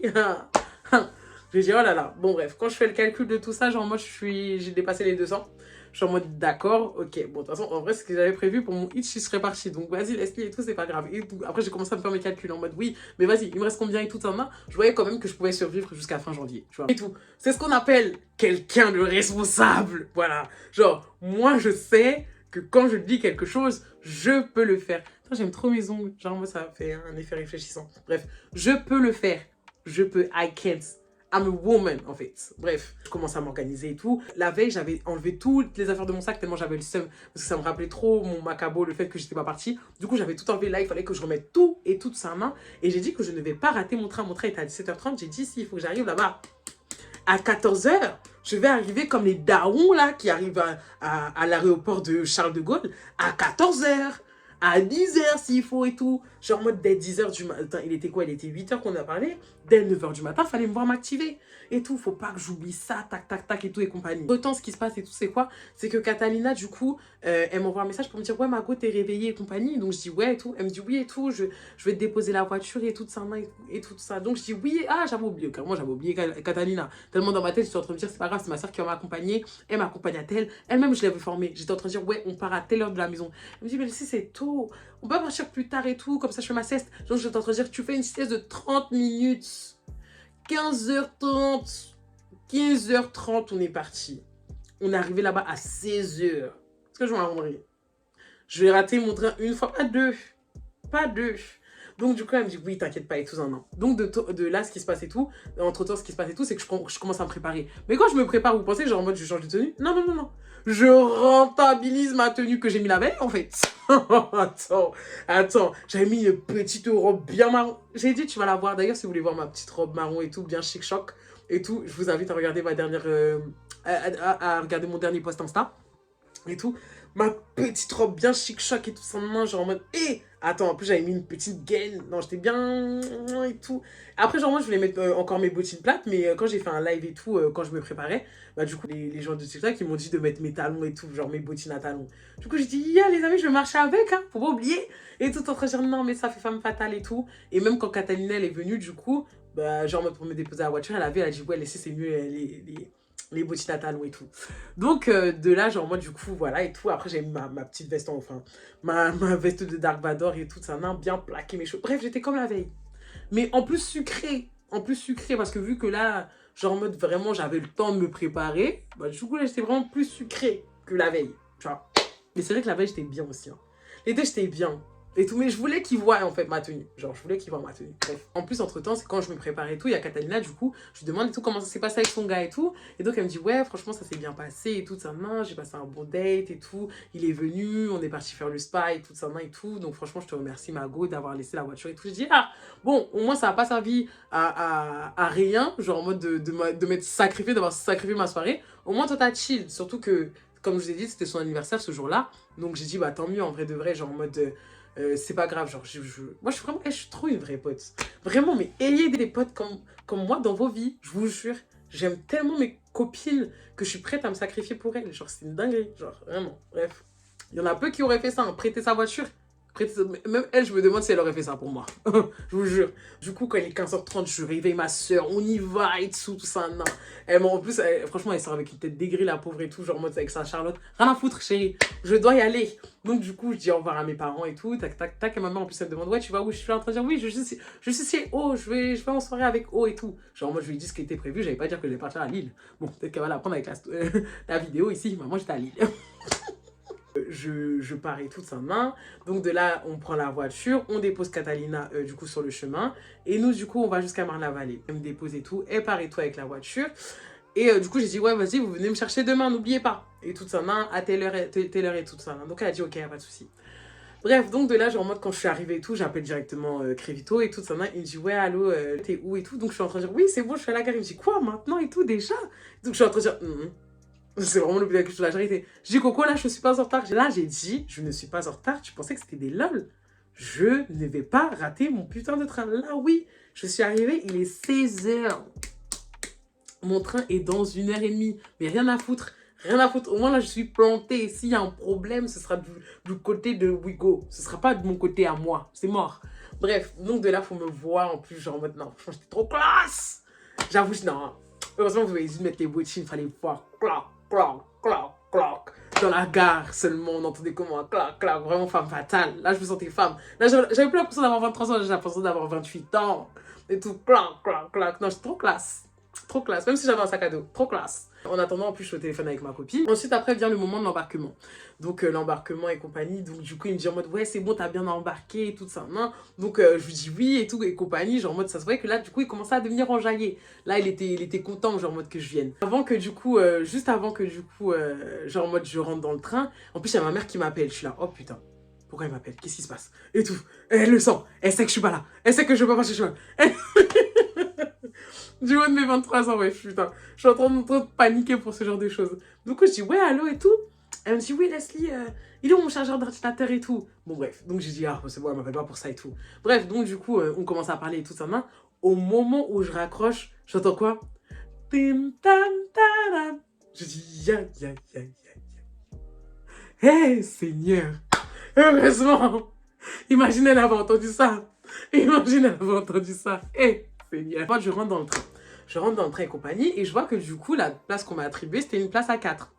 Je dis, oh là là. Bon, bref, quand je fais le calcul de tout ça, genre, moi, j'ai dépassé les 200. Je suis en mode, d'accord, ok. Bon, de toute façon, en vrai, ce que j'avais prévu pour mon hitch, il serait parti. Donc, vas-y, laisse-le et tout, c'est pas grave. Et tout. Après, j'ai commencé à me faire mes calculs en mode, oui, mais vas-y, il me reste combien et tout en main. Je voyais quand même que je pouvais survivre jusqu'à fin janvier. Tu vois. Et tout. C'est ce qu'on appelle quelqu'un de responsable. Voilà. Genre, moi, je sais que quand je dis quelque chose, je peux le faire. J'aime trop mes ongles. Genre, moi, ça fait un effet réfléchissant. Bref, je peux le faire. Je peux. I can't. I'm a woman, en fait. Bref, je commence à m'organiser et tout. La veille, j'avais enlevé toutes les affaires de mon sac tellement j'avais le seum. Parce que ça me rappelait trop mon macabo, le fait que j'étais pas partie. Du coup, j'avais tout enlevé là. Il fallait que je remette tout et toute sa main. Et j'ai dit que je ne vais pas rater mon train. Mon train était à 17h30. J'ai dit, si, il faut que j'arrive là-bas à 14h. Je vais arriver comme les darons, là, qui arrivent à l'aéroport de Charles de Gaulle, à 14h. À 10h s'il faut et tout. Genre, en mode, dès 10h du matin, il était quoi? Il était 8h qu'on a parlé. Dès 9h du matin, fallait me voir m'activer. Et tout, faut pas que j'oublie ça, tac, tac, tac et tout et compagnie. Autant, ce qui se passe et tout, c'est quoi? C'est que Catalina, du coup, elle m'envoie un message pour me dire, ouais, Margot, t'es réveillée et compagnie. Donc, je dis, ouais et tout. Elle me dit, oui et tout, je vais te déposer la voiture et tout ça, et tout ça. Donc, je dis, oui, ah, j'avais oublié. Car moi, j'avais oublié Catalina. Tellement dans ma tête, je suis en train de me dire, c'est pas grave, c'est ma soeur qui va m'accompagner. Elle m'accompagne à telle. Elle-même, je l'avais formée. J'étais en train de dire, ouais, on part à telle heure de la maison. Elle me dit, mais si c'est tôt, on peut partir plus tard et tout, comme ça je fais ma sieste. Donc j'étais en train de dire, tu fais une sieste de 30 minutes. 15h30. 15h30, on est parti. On est arrivé là-bas à 16h. Est-ce que je m'arrondis? Je vais rater mon train une fois, pas deux. Pas deux. Donc, du coup, elle me dit, oui, t'inquiète pas, et tout, non. Donc, de là, ce qui se passe et tout, entre-temps, ce qui se passe et tout, c'est que je commence à me préparer. Mais quand je me prépare, vous pensez que genre en mode, je change de tenue? Non, non, non, non. Je rentabilise ma tenue que j'ai mis la veille, en fait. Attends. J'avais mis une petite robe bien marron. J'ai dit, tu vas la voir. D'ailleurs, si vous voulez voir ma petite robe marron et tout, bien chic-choc et tout, je vous invite à regarder ma dernière... à regarder mon dernier post Insta et tout. Ma petite robe bien chic-choc et tout ça, genre en mode, attends, en plus j'avais mis une petite gaine, non, j'étais bien et tout. Après, genre moi je voulais mettre encore mes bottines plates, mais quand j'ai fait un live et tout, quand je me préparais, bah du coup les gens de TikTok ils m'ont dit de mettre mes talons et tout, genre mes bottines à talons. Du coup j'ai dit, yeah les amis, je vais marcher avec, hein, faut pas oublier. Et tout en train de dire, non mais ça fait femme fatale et tout. Et même quand Catalina elle est venue, du coup, bah genre pour me déposer à la voiture, elle a dit, ouais laissez c'est mieux les bottines à talons et tout. Donc, de là, genre, moi, du coup, voilà, et tout. Après, j'ai mis ma petite veste, enfin, ma veste de Dark Vador et tout, ça n'a bien plaqué mes cheveux. Bref, j'étais comme la veille. Mais en plus sucré. En plus sucré, parce que vu que là, genre, en mode, vraiment, j'avais le temps de me préparer, bah, du coup, là, j'étais vraiment plus sucré que la veille, tu vois. Mais c'est vrai que la veille, j'étais bien aussi, hein. Les deux, j'étais bien. Et tout, mais je voulais qu'ils voient en fait ma tenue. Genre, je voulais qu'ils voient ma tenue. Bref. En plus, entre temps, c'est quand je me préparais et tout, il y a Catalina, du coup, je lui demande et tout comment ça s'est passé avec son gars et tout. Et donc, elle me dit, ouais, franchement, ça s'est bien passé et tout, ça, non, j'ai passé un bon date et tout. Il est venu, on est parti faire le spa et tout, ça, non, et tout. Donc, franchement, je te remercie, Margot, d'avoir laissé la voiture et tout. Je dis, ah, bon, au moins, ça n'a pas servi à rien, genre en mode de m'être sacrifié, d'avoir sacrifié ma soirée. Au moins, toi, t'as chill. Surtout que, comme je vous ai dit, c'était son anniversaire ce jour-là. Donc, j'ai dit, bah, tant mieux, en vrai de vrai, genre en mode. C'est pas grave, genre, moi je suis vraiment, je suis trop une vraie pote. Vraiment, mais ayez des potes comme moi dans vos vies, je vous jure. J'aime tellement mes copines que je suis prête à me sacrifier pour elles. Genre, c'est une dinguerie, genre, vraiment. Bref, il y en a peu qui auraient fait ça, hein, prêter sa voiture. Même elle, je me demande si elle aurait fait ça pour moi. Je vous jure. Du coup, quand il est 15h30, je réveille ma soeur, on y va et tout ça. Non. En plus, franchement, elle sort avec une tête dégrée, la pauvre et tout, genre en mode avec sa Charlotte. Rien à foutre, chérie. Je dois y aller. Donc, du coup, je dis au revoir à mes parents et tout. Tac, tac, tac. Et ma mère, en plus, elle me demande, ouais, tu vas où? Je suis en train de dire, oui, je suis chez O. Je vais en soirée avec O et tout. Genre, moi, je lui ai dit ce qui était prévu. J'allais pas dire que j'allais partir à Lille. Bon, peut-être qu'elle va l'apprendre avec la vidéo ici. Maman, j'étais à Lille. Je pars et tout ça main. Donc de là, on prend la voiture, on dépose Catalina du coup sur le chemin. Et nous, du coup, on va jusqu'à Marne-la-Vallée. Elle me dépose et tout, elle part et tout avec la voiture. Et du coup, j'ai dit, ouais, vas-y, vous venez me chercher demain, n'oubliez pas. Et tout ça main, à telle heure et tout ça main. Donc elle a dit, ok, pas de souci. Bref, donc de là, genre en mode quand je suis arrivée et tout, j'appelle directement Crévito et tout ça main. Il me dit, ouais, allô, t'es où et tout. Donc je suis en train de dire, oui, c'est bon, je suis à la gare. Il me dit, quoi, maintenant et tout, déjà? Donc je suis en train de dire, c'est vraiment le plus que je te la vérité. Je dis, Coco, là, je ne suis pas en retard. Là, j'ai dit, je ne suis pas en retard. Tu pensais que c'était des lol. Je ne vais pas rater mon putain de train. Là, oui, je suis arrivée, il est 16h. Mon train est dans 1h30. Mais rien à foutre. Rien à foutre. Au moins, là, je suis plantée. S'il y a un problème, ce sera du côté de Wigo. Ce ne sera pas de mon côté à moi. C'est mort. Bref, donc de là, il faut me voir en plus. Genre en mode, non, franchement, j'étais trop classe. J'avoue, non. Heureusement, vous avez dit de mettre les bottines. Il fallait voir. Clac, clac, clac, clac. Dans la gare seulement, on entendait comment clac, clac. Vraiment femme fatale. Là, je me sentais femme. Là, j'avais plus l'impression d'avoir 23 ans. J'avais l'impression d'avoir 28 ans. Et tout, clac, clac, clac. Non, j'étais trop classe. Trop classe. Même si j'avais un sac à dos. Trop classe. En attendant, en plus, je suis au téléphone avec ma copine. Ensuite, après, vient le moment de l'embarquement. Donc, l'embarquement et compagnie. Donc, du coup, il me dit en mode, ouais, c'est bon, t'as bien embarqué et tout ça. Non. Donc, je lui dis oui et tout, et compagnie. Genre, en mode, ça se voyait que là, du coup, il commençait à devenir enjaillé. Là, il était content, genre, en mode que je vienne. Avant que, du coup, juste avant que, du coup, genre, en mode, je rentre dans le train. En plus, il y a ma mère qui m'appelle. Je suis là, oh putain. Pourquoi elle m'appelle? Qu'est-ce qui se passe? Et tout. Elle le sent. Elle sait que je suis pas là. Elle sait que je peux pas passer chez moi. Du haut de mes 23 ans, ouais, putain. Je suis en train de paniquer pour ce genre de choses. Du coup, je dis, ouais, allô et tout. Elle me dit, oui, Leslie, il est où mon chargeur d'ordinateur et tout? Bon, bref. Donc, j'ai dit, ah, c'est bon, elle m'appelle pas pour ça et tout. Bref, donc, du coup, on commence à parler et tout ça. Au moment où je raccroche, j'entends quoi? Tim, tam, taram. Je dis, ya, ya, ya, ya. Hé, Seigneur. Heureusement. Imagine, elle avait entendu ça. Imagine, elle avait entendu ça. Hé, Seigneur. Moi, je rentre dans le train. Je rentre dans le train et compagnie et je vois que du coup, la place qu'on m'a attribuée, c'était une place à 4.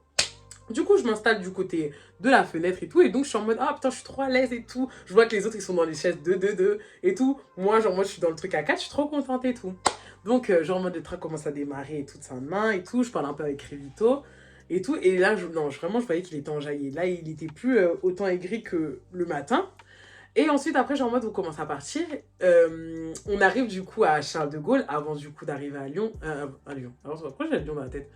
Du coup, je m'installe du côté de la fenêtre et tout. Et donc, je suis en mode, ah putain, je suis trop à l'aise et tout. Je vois que les autres, ils sont dans les chaises 2 et tout. Moi, genre, moi, je suis dans le truc à 4. Je suis trop contente et tout. Donc, genre, en mode, le train commence à démarrer et tout de sa main et tout. Je parle un peu avec Rivito et tout. Et là, vraiment, je voyais qu'il était enjaillé. Là, il était plus autant aigri que le matin. Et ensuite, après, genre en mode, on commence à partir. On arrive du coup à Charles de Gaulle, avant du coup d'arriver à Lyon. À Lyon. Alors, pourquoi j'ai Lyon dans la tête?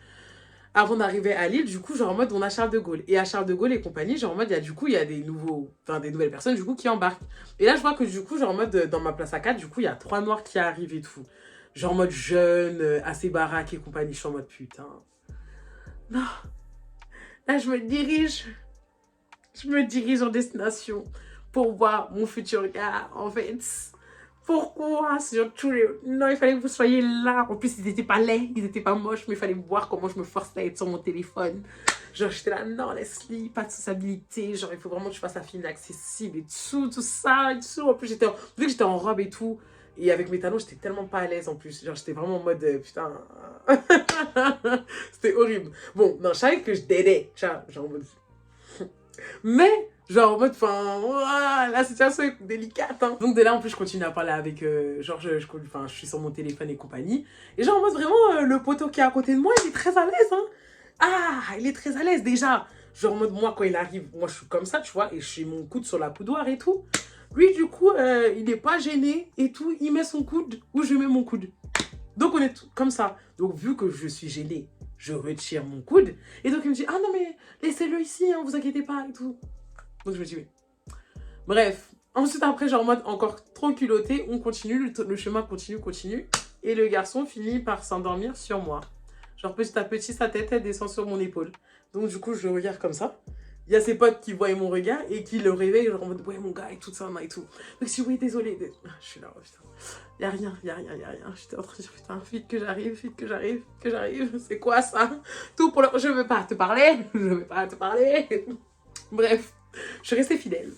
Avant d'arriver à Lille, du coup, genre en mode, on a Charles de Gaulle. Et à Charles de Gaulle et compagnie, genre en mode, il y a des nouvelles personnes, du coup, qui embarquent. Et là, je vois que du coup, genre en mode, dans ma place à 4, du coup, il y a 3 noirs qui arrivent et tout. Genre en mode jeune, assez baraque et compagnie. Je suis en mode, putain. Non. Là, je me dirige en destination pour voir mon futur gars, en fait. Pourquoi sur tous les... Non, il fallait que vous soyez là. En plus, ils n'étaient pas laids, ils n'étaient pas moches, mais il fallait voir comment je me forçais à être sur mon téléphone. Genre, j'étais là, non, Leslie, pas de sociabilité. Genre, il faut vraiment que je fasse la fille inaccessible et tout ça et tout. En plus, vu que j'étais en robe et tout, et avec mes talons, j'étais tellement pas à l'aise en plus. Genre, j'étais vraiment en mode, putain... C'était horrible. Bon, non, je savais que je dédais. Genre, en mode... Mais, genre, en mode, enfin, la situation est délicate, hein. Donc, de là, en plus, je continue à parler avec, genre, je suis sur mon téléphone et compagnie. Et genre, en mode, vraiment, le poteau qui est à côté de moi, il est très à l'aise, hein. Ah, il est très à l'aise, déjà. Genre, en mode, moi, quand il arrive, moi, je suis comme ça, tu vois, et je suis mon coude sur la coudoir et tout. Lui, du coup, il n'est pas gêné et tout. Il met son coude où je mets mon coude. Donc, on est comme ça. Donc, vu que je suis gênée, je retire mon coude. Et donc, il me dit, ah non, mais laissez-le ici, hein, vous inquiétez pas et tout. Donc, je me dis, oui. Bref. Ensuite, après, genre, en mode encore trop culotté, on continue, le chemin continue. Et le garçon finit par s'endormir sur moi. Genre, petit à petit, sa tête, elle descend sur mon épaule. Donc, du coup, je le regarde comme ça. Il y a ses potes qui voient mon regard et qui le réveillent, genre en mode, ouais, mon gars, et tout ça, et tout. Donc, je dis, oui, désolé. Je suis là, oh, putain. Y a rien. J'étais en train de dire, putain, vite que j'arrive. C'est quoi ça? Tout pour le... Je veux pas te parler. Bref, je suis restée fidèle.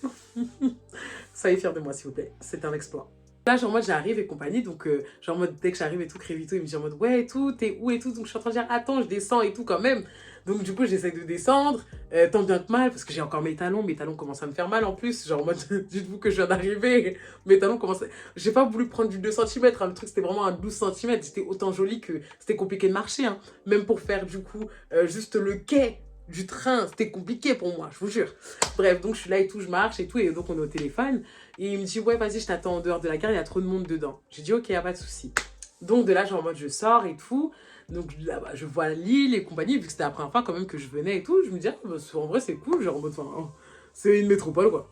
Soyez fiers de moi, s'il vous plaît. C'est un exploit. Là, genre, en mode, j'arrive et compagnie, donc, genre, en mode, dès que j'arrive et tout, Crévito, il me dit en mode, ouais, et tout, t'es où et tout, donc je suis en train de dire, attends, je descends et tout, quand même. Donc, du coup, j'essaie de descendre, tant bien que mal, parce que j'ai encore mes talons commencent à me faire mal en plus, genre, en mode, dites-vous que je viens d'arriver, mes talons commencent à... J'ai pas voulu prendre du 2 cm, hein, le truc, c'était vraiment un 12 cm, c'était autant joli que c'était compliqué de marcher, hein, même pour faire, du coup, juste le quai du train, c'était compliqué pour moi, je vous jure. Bref, donc je suis là et tout, je marche et tout, et donc on est au téléphone. Et il me dit, ouais, vas-y, je t'attends en dehors de la gare, il y a trop de monde dedans. J'ai dit, ok, y a pas de souci. Donc de là, genre en mode, je sors et tout. Donc là-bas, je vois l'île et compagnie, vu que c'était la première fois quand même que je venais et tout. Je me dis, ah, bah, en vrai, c'est cool, genre en mode, enfin, c'est une métropole, quoi.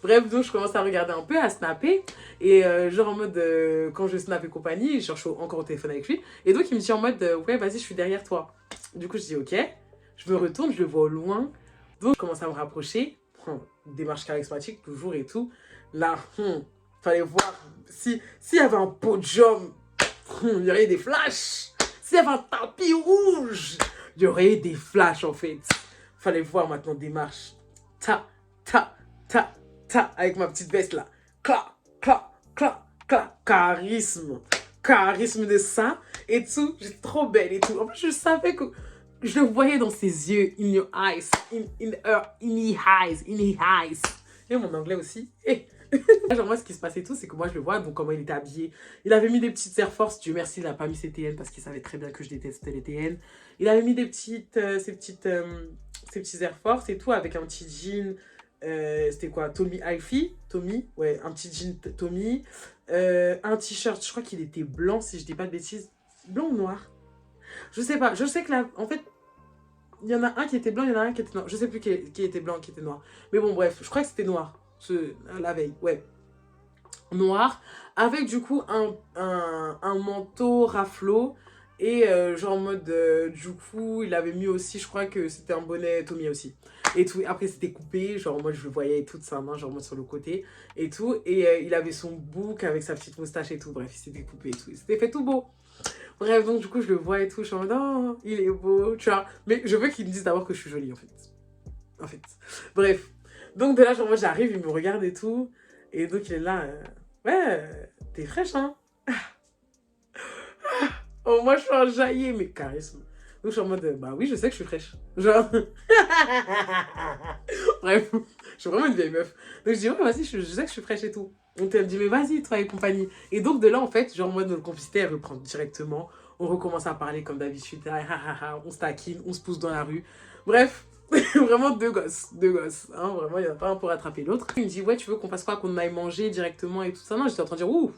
Bref, donc je commence à regarder un peu, à snapper. Et genre en mode, quand je snap et compagnie, je cherche encore au téléphone avec lui. Et donc il me dit en mode, ouais, vas-y, je suis derrière toi. Du coup, je dis, ok. Je me retourne, je le vois au loin. Donc, je commence à me rapprocher. Démarche charismatique, toujours et tout. Là, fallait voir s'il y avait un podium, il y aurait des flashs. S'il y avait un tapis rouge, il y aurait des flashs, en fait. Fallait voir maintenant, démarche. Ta, avec ma petite veste, là. Charisme. Charisme de ça. Et tout, j'étais trop belle et tout. En plus, je savais que... Je le voyais dans ses yeux, in your eyes, in his eyes. Et mon anglais aussi. Et Genre moi ce qui se passait tout, c'est que moi je le vois, donc comment il était habillé. Il avait mis des petites Air Force, Dieu merci il n'a pas mis ses TN parce qu'il savait très bien que je détestais les TN. Il avait mis des petites, ces petits Air Force et tout avec un petit jean, c'était quoi, Tommy Hilfiger, Tommy, ouais, un petit jean Tommy, un t-shirt, je crois qu'il était blanc si je dis pas de bêtises, blanc ou noir, je sais pas, je sais que là, en fait, il y en a un qui était blanc, il y en a un qui était noir, je sais plus qui était blanc, qui était noir, mais bon bref, je crois que c'était noir, la veille, ouais. Noir, avec du coup un manteau raflo et genre en mode du coup il avait mis aussi, je crois que c'était un bonnet Tommy aussi et tout. Après c'était coupé, genre moi je le voyais toute sa main genre moi sur le côté et tout, et il avait son bouc avec sa petite moustache et tout, bref il s'était coupé et tout, il s'était fait tout beau. Bref, donc du coup je le vois et tout, je suis en mode oh il est beau, tu vois, mais je veux qu'il me dise d'abord que je suis jolie en fait, bref, donc de là genre moi j'arrive, il me regarde et tout, et donc il est là ouais, t'es fraîche, hein? Oh, moi, je suis enjaillée, mais charisme. Donc, je suis en mode, bah oui, je sais que je suis fraîche. Genre... Bref, je suis vraiment une vieille meuf. Donc, je dis, ouais, vas-y, je sais que je suis fraîche et tout. Donc, elle me dit, mais vas-y, toi et compagnie. Et donc, de là, en fait, genre, moi, notre complicité, elle reprend directement. On recommence à parler comme d'habitude. On se taquine, on se pousse dans la rue. Bref, vraiment deux gosses. Deux gosses. Hein, vraiment, il n'y en a pas un pour attraper l'autre. Il me dit, ouais, tu veux qu'on fasse quoi? Qu'on aille manger directement et tout ça? Non, j'étais en train de dire, ouh.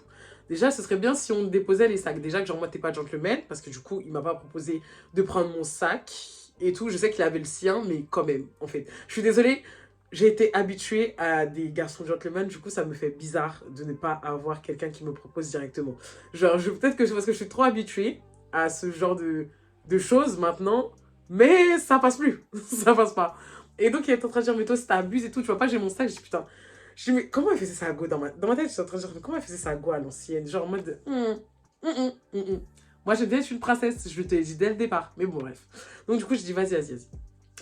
Déjà, ce serait bien si on déposait les sacs. Déjà que genre moi, t'es pas gentleman, parce que du coup, il m'a pas proposé de prendre mon sac et tout. Je sais qu'il avait le sien, mais quand même, en fait. Je suis désolée, j'ai été habituée à des garçons gentlemen, du coup, ça me fait bizarre de ne pas avoir quelqu'un qui me propose directement. Genre, peut-être que c'est parce que je suis trop habituée à ce genre de choses maintenant, mais ça passe plus. Ça passe pas. Et donc, il est en train de dire, mais toi, si t'abuses et tout, tu vois pas, j'ai mon sac, je dis putain. Je dis, mais comment elle faisait ça à go dans ma tête, je suis en train de dire, mais comment elle faisait ça à go à l'ancienne? Genre en mode, Moi, j'aime bien être une princesse, je te l'ai dit dès le départ. Mais bon, bref. Donc, du coup, je dis, vas-y.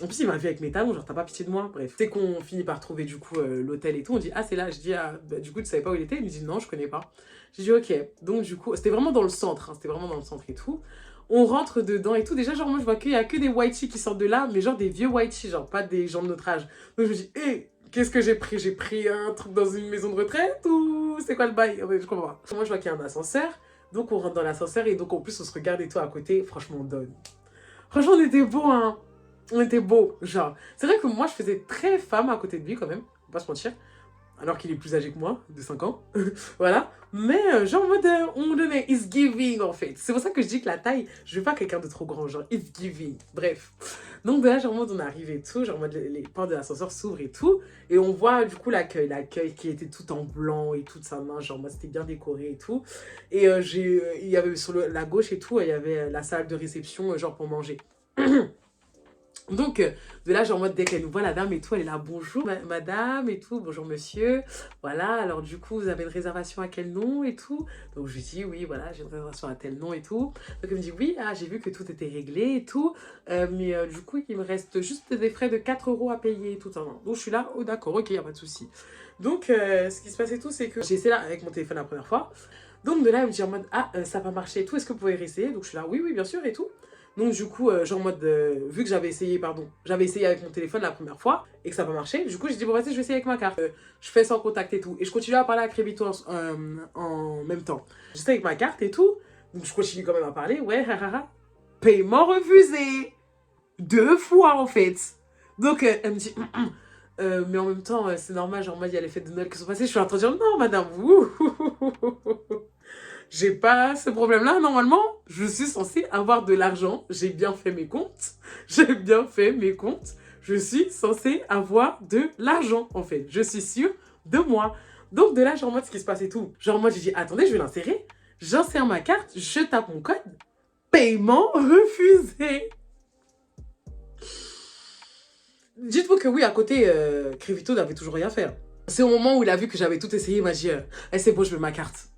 En plus, il m'a vu avec mes talons, genre, t'as pas pitié de moi? Bref. C'est qu'on finit par trouver, du coup, l'hôtel et tout. On dit, ah, c'est là. Je dis, ah, bah, du coup, tu savais pas où il était? Il me dit, non, je connais pas. J'ai dit, ok. Donc, du coup, c'était vraiment dans le centre, hein, c'était vraiment dans le centre et tout. On rentre dedans et tout. Déjà, genre, moi, je vois qu'il y a que des whitey qui sortent de là, mais genre des vieux whitey, genre, pas des gens de notre âge. Donc, je me dis, hé, qu'est-ce que j'ai pris? J'ai pris un truc dans une maison de retraite ou c'est quoi le bail? Je comprends pas. Moi, je vois qu'il y a un ascenseur. Donc, on rentre dans l'ascenseur et donc, en plus, on se regarde et tout à côté. Franchement, on donne. Franchement, on était beaux, hein. On était beaux, genre. C'est vrai que moi, je faisais très femme à côté de lui, quand même. Faut pas se mentir. Alors qu'il est plus âgé que moi, de 5 ans. Voilà. Mais genre en mode, on donnait, it's giving en fait. C'est pour ça que je dis que la taille, je veux pas quelqu'un de trop grand, genre it's giving. Bref. Donc de là, genre en mode, on arrive et tout, genre en mode, les portes de l'ascenseur s'ouvrent et tout. Et on voit du coup l'accueil qui était tout en blanc et toute sa main, genre moi c'était bien décoré et tout. Et il y avait sur la gauche et tout, il y avait la salle de réception, genre pour manger. Donc, de là, genre, en mode, dès qu'elle nous voit, la dame et tout, elle est là, bonjour madame et tout, bonjour monsieur. Voilà, alors du coup, vous avez une réservation à quel nom et tout? Donc, je lui dis, oui, voilà, j'ai une réservation à tel nom et tout. Donc, elle me dit, oui, ah, j'ai vu que tout était réglé et tout. Mais du coup, il me reste juste des frais de 4 € à payer et tout. Donc, je suis là, oh d'accord, ok, y a pas de souci. Donc, ce qui se passait tout, c'est que j'ai essayé là avec mon téléphone la première fois. Donc, de là, elle me dit en mode, ah, ça va marcher et tout, est-ce que vous pouvez réessayer? Donc, je suis là, oui, bien sûr et tout. Donc du coup, genre en mode, vu que j'avais essayé avec mon téléphone la première fois et que ça n'a pas marché, du coup j'ai dit bon vas-y je vais essayer avec ma carte. Je fais sans contact et tout. Et je continue à parler à Crévito en même temps. J'étais avec ma carte et tout, donc je continue quand même à parler, ouais, paiement refusé 2 fois en fait. Donc elle me dit, mais en même temps c'est normal, genre moi il y a les fêtes de Noël qui sont passées, je suis en train de dire non madame, vous j'ai pas ce problème-là, normalement, je suis censée avoir de l'argent, j'ai bien fait mes comptes, je suis censée avoir de l'argent, en fait, je suis sûre de moi. Donc de là, genre, moi, ce qui se passe et tout, genre, moi, j'ai dit, attendez, je vais l'insérer, j'insère ma carte, je tape mon code, paiement refusé. Dites-vous que oui, à côté, Crévito n'avait toujours rien fait. C'est au moment où il a vu que j'avais tout essayé, il m'a dit, c'est bon, je veux ma carte.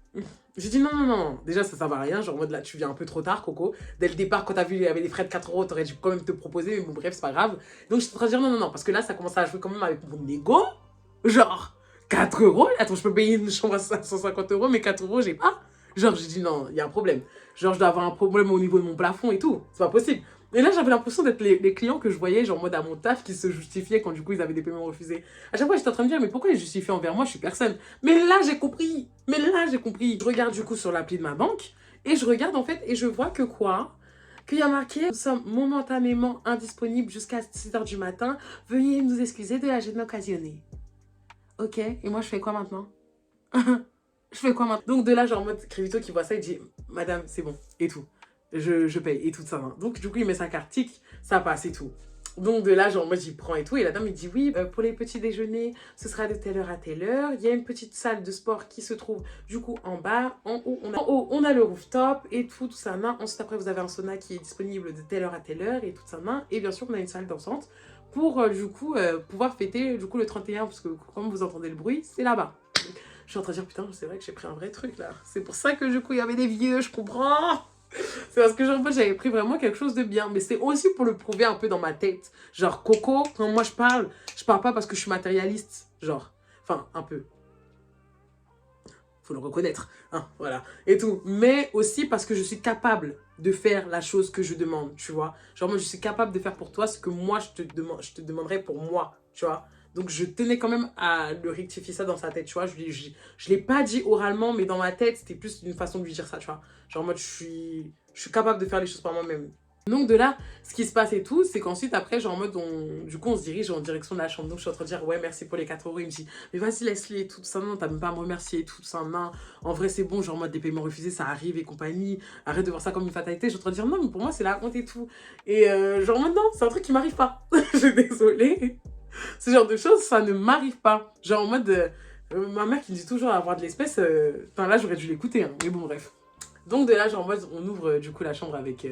J'ai dit non. Déjà, ça va à rien. Genre, en mode là, tu viens un peu trop tard, Coco. Dès le départ, quand t'as vu, il y avait des frais de 4 €, t'aurais dû quand même te proposer. Mais bon, bref, c'est pas grave. Donc, je suis en train de dire non. Parce que là, ça commence à jouer quand même avec mon ego. Genre, 4 €. Attends, je peux payer une chambre à 150 €, mais 4 €, j'ai pas. Genre, j'ai dit non, il y a un problème. Genre, je dois avoir un problème au niveau de mon plafond et tout. C'est pas possible. Et là, j'avais l'impression d'être les clients que je voyais, genre en mode à mon taf, qui se justifiaient quand du coup ils avaient des paiements refusés. À chaque fois, j'étais en train de dire, mais pourquoi ils justifient envers moi, je suis personne. Mais là, j'ai compris. Mais là, j'ai compris. Je regarde du coup sur l'appli de ma banque, et je regarde en fait, et je vois que quoi? Qu'il y a marqué, nous sommes momentanément indisponibles jusqu'à 6 h du matin. Veuillez nous excuser de la gêne occasionnée. Ok, et moi je fais quoi maintenant? Je fais quoi maintenant? Donc de là, genre en mode Crédito qui voit ça, il dit, madame, c'est bon, et tout. Je paye, et tout ça. Hein. Donc du coup, il met sa carte tic, ça passe et tout. Donc de là, genre moi j'y prends et tout. Et la dame, il dit, oui, pour les petits déjeuners, ce sera de telle heure à telle heure. Il y a une petite salle de sport qui se trouve du coup en bas. En haut, on a le rooftop et tout ça. Ensuite, après, vous avez un sauna qui est disponible de telle heure à telle heure et tout ça. Et bien sûr, on a une salle dansante pour du coup pouvoir fêter du coup le 31 parce que comme vous entendez le bruit, c'est là-bas. Je suis en train de dire, putain, c'est vrai que j'ai pris un vrai truc, là. C'est pour ça que, du coup, il y avait des vieux, je comprends. C'est parce que, genre, en fait, j'avais pris vraiment quelque chose de bien. Mais c'est aussi pour le prouver un peu dans ma tête. Genre, Coco, quand moi je parle pas parce que je suis matérialiste. Genre, enfin, un peu. Faut le reconnaître, hein, voilà. Et tout. Mais aussi parce que je suis capable de faire la chose que je demande, tu vois. Genre, moi, je suis capable de faire pour toi ce que moi, je te demanderais pour moi, tu vois. Donc, je tenais quand même à le rectifier ça dans sa tête, tu vois. Je ne l'ai pas dit oralement, mais dans ma tête, c'était plus une façon de lui dire ça, tu vois. Genre, en mode, je suis capable de faire les choses par moi-même. Donc, de là, ce qui se passe et tout, c'est qu'ensuite, après, genre, en mode, du coup, on se dirige en direction de la chambre. Donc, je suis en train de dire, ouais, merci pour les 4 €. Il me dit, mais vas-y, laisse-les et tout ça. Non, t'as même pas à me remercier et tout ça. Non, en vrai, c'est bon, genre, en mode, des paiements refusés, ça arrive et compagnie. Arrête de voir ça comme une fatalité. Je suis en train de dire, non, mais pour moi, c'est la honte et tout. Et genre, maintenant, c'est un truc qui m'arrive pas. Je suis désolée. Ce genre de choses, ça ne m'arrive pas. Genre en mode, ma mère qui me dit toujours avoir de l'espèce, enfin là j'aurais dû l'écouter, hein, mais bon bref. Donc de là, genre en mode, on ouvre du coup la chambre avec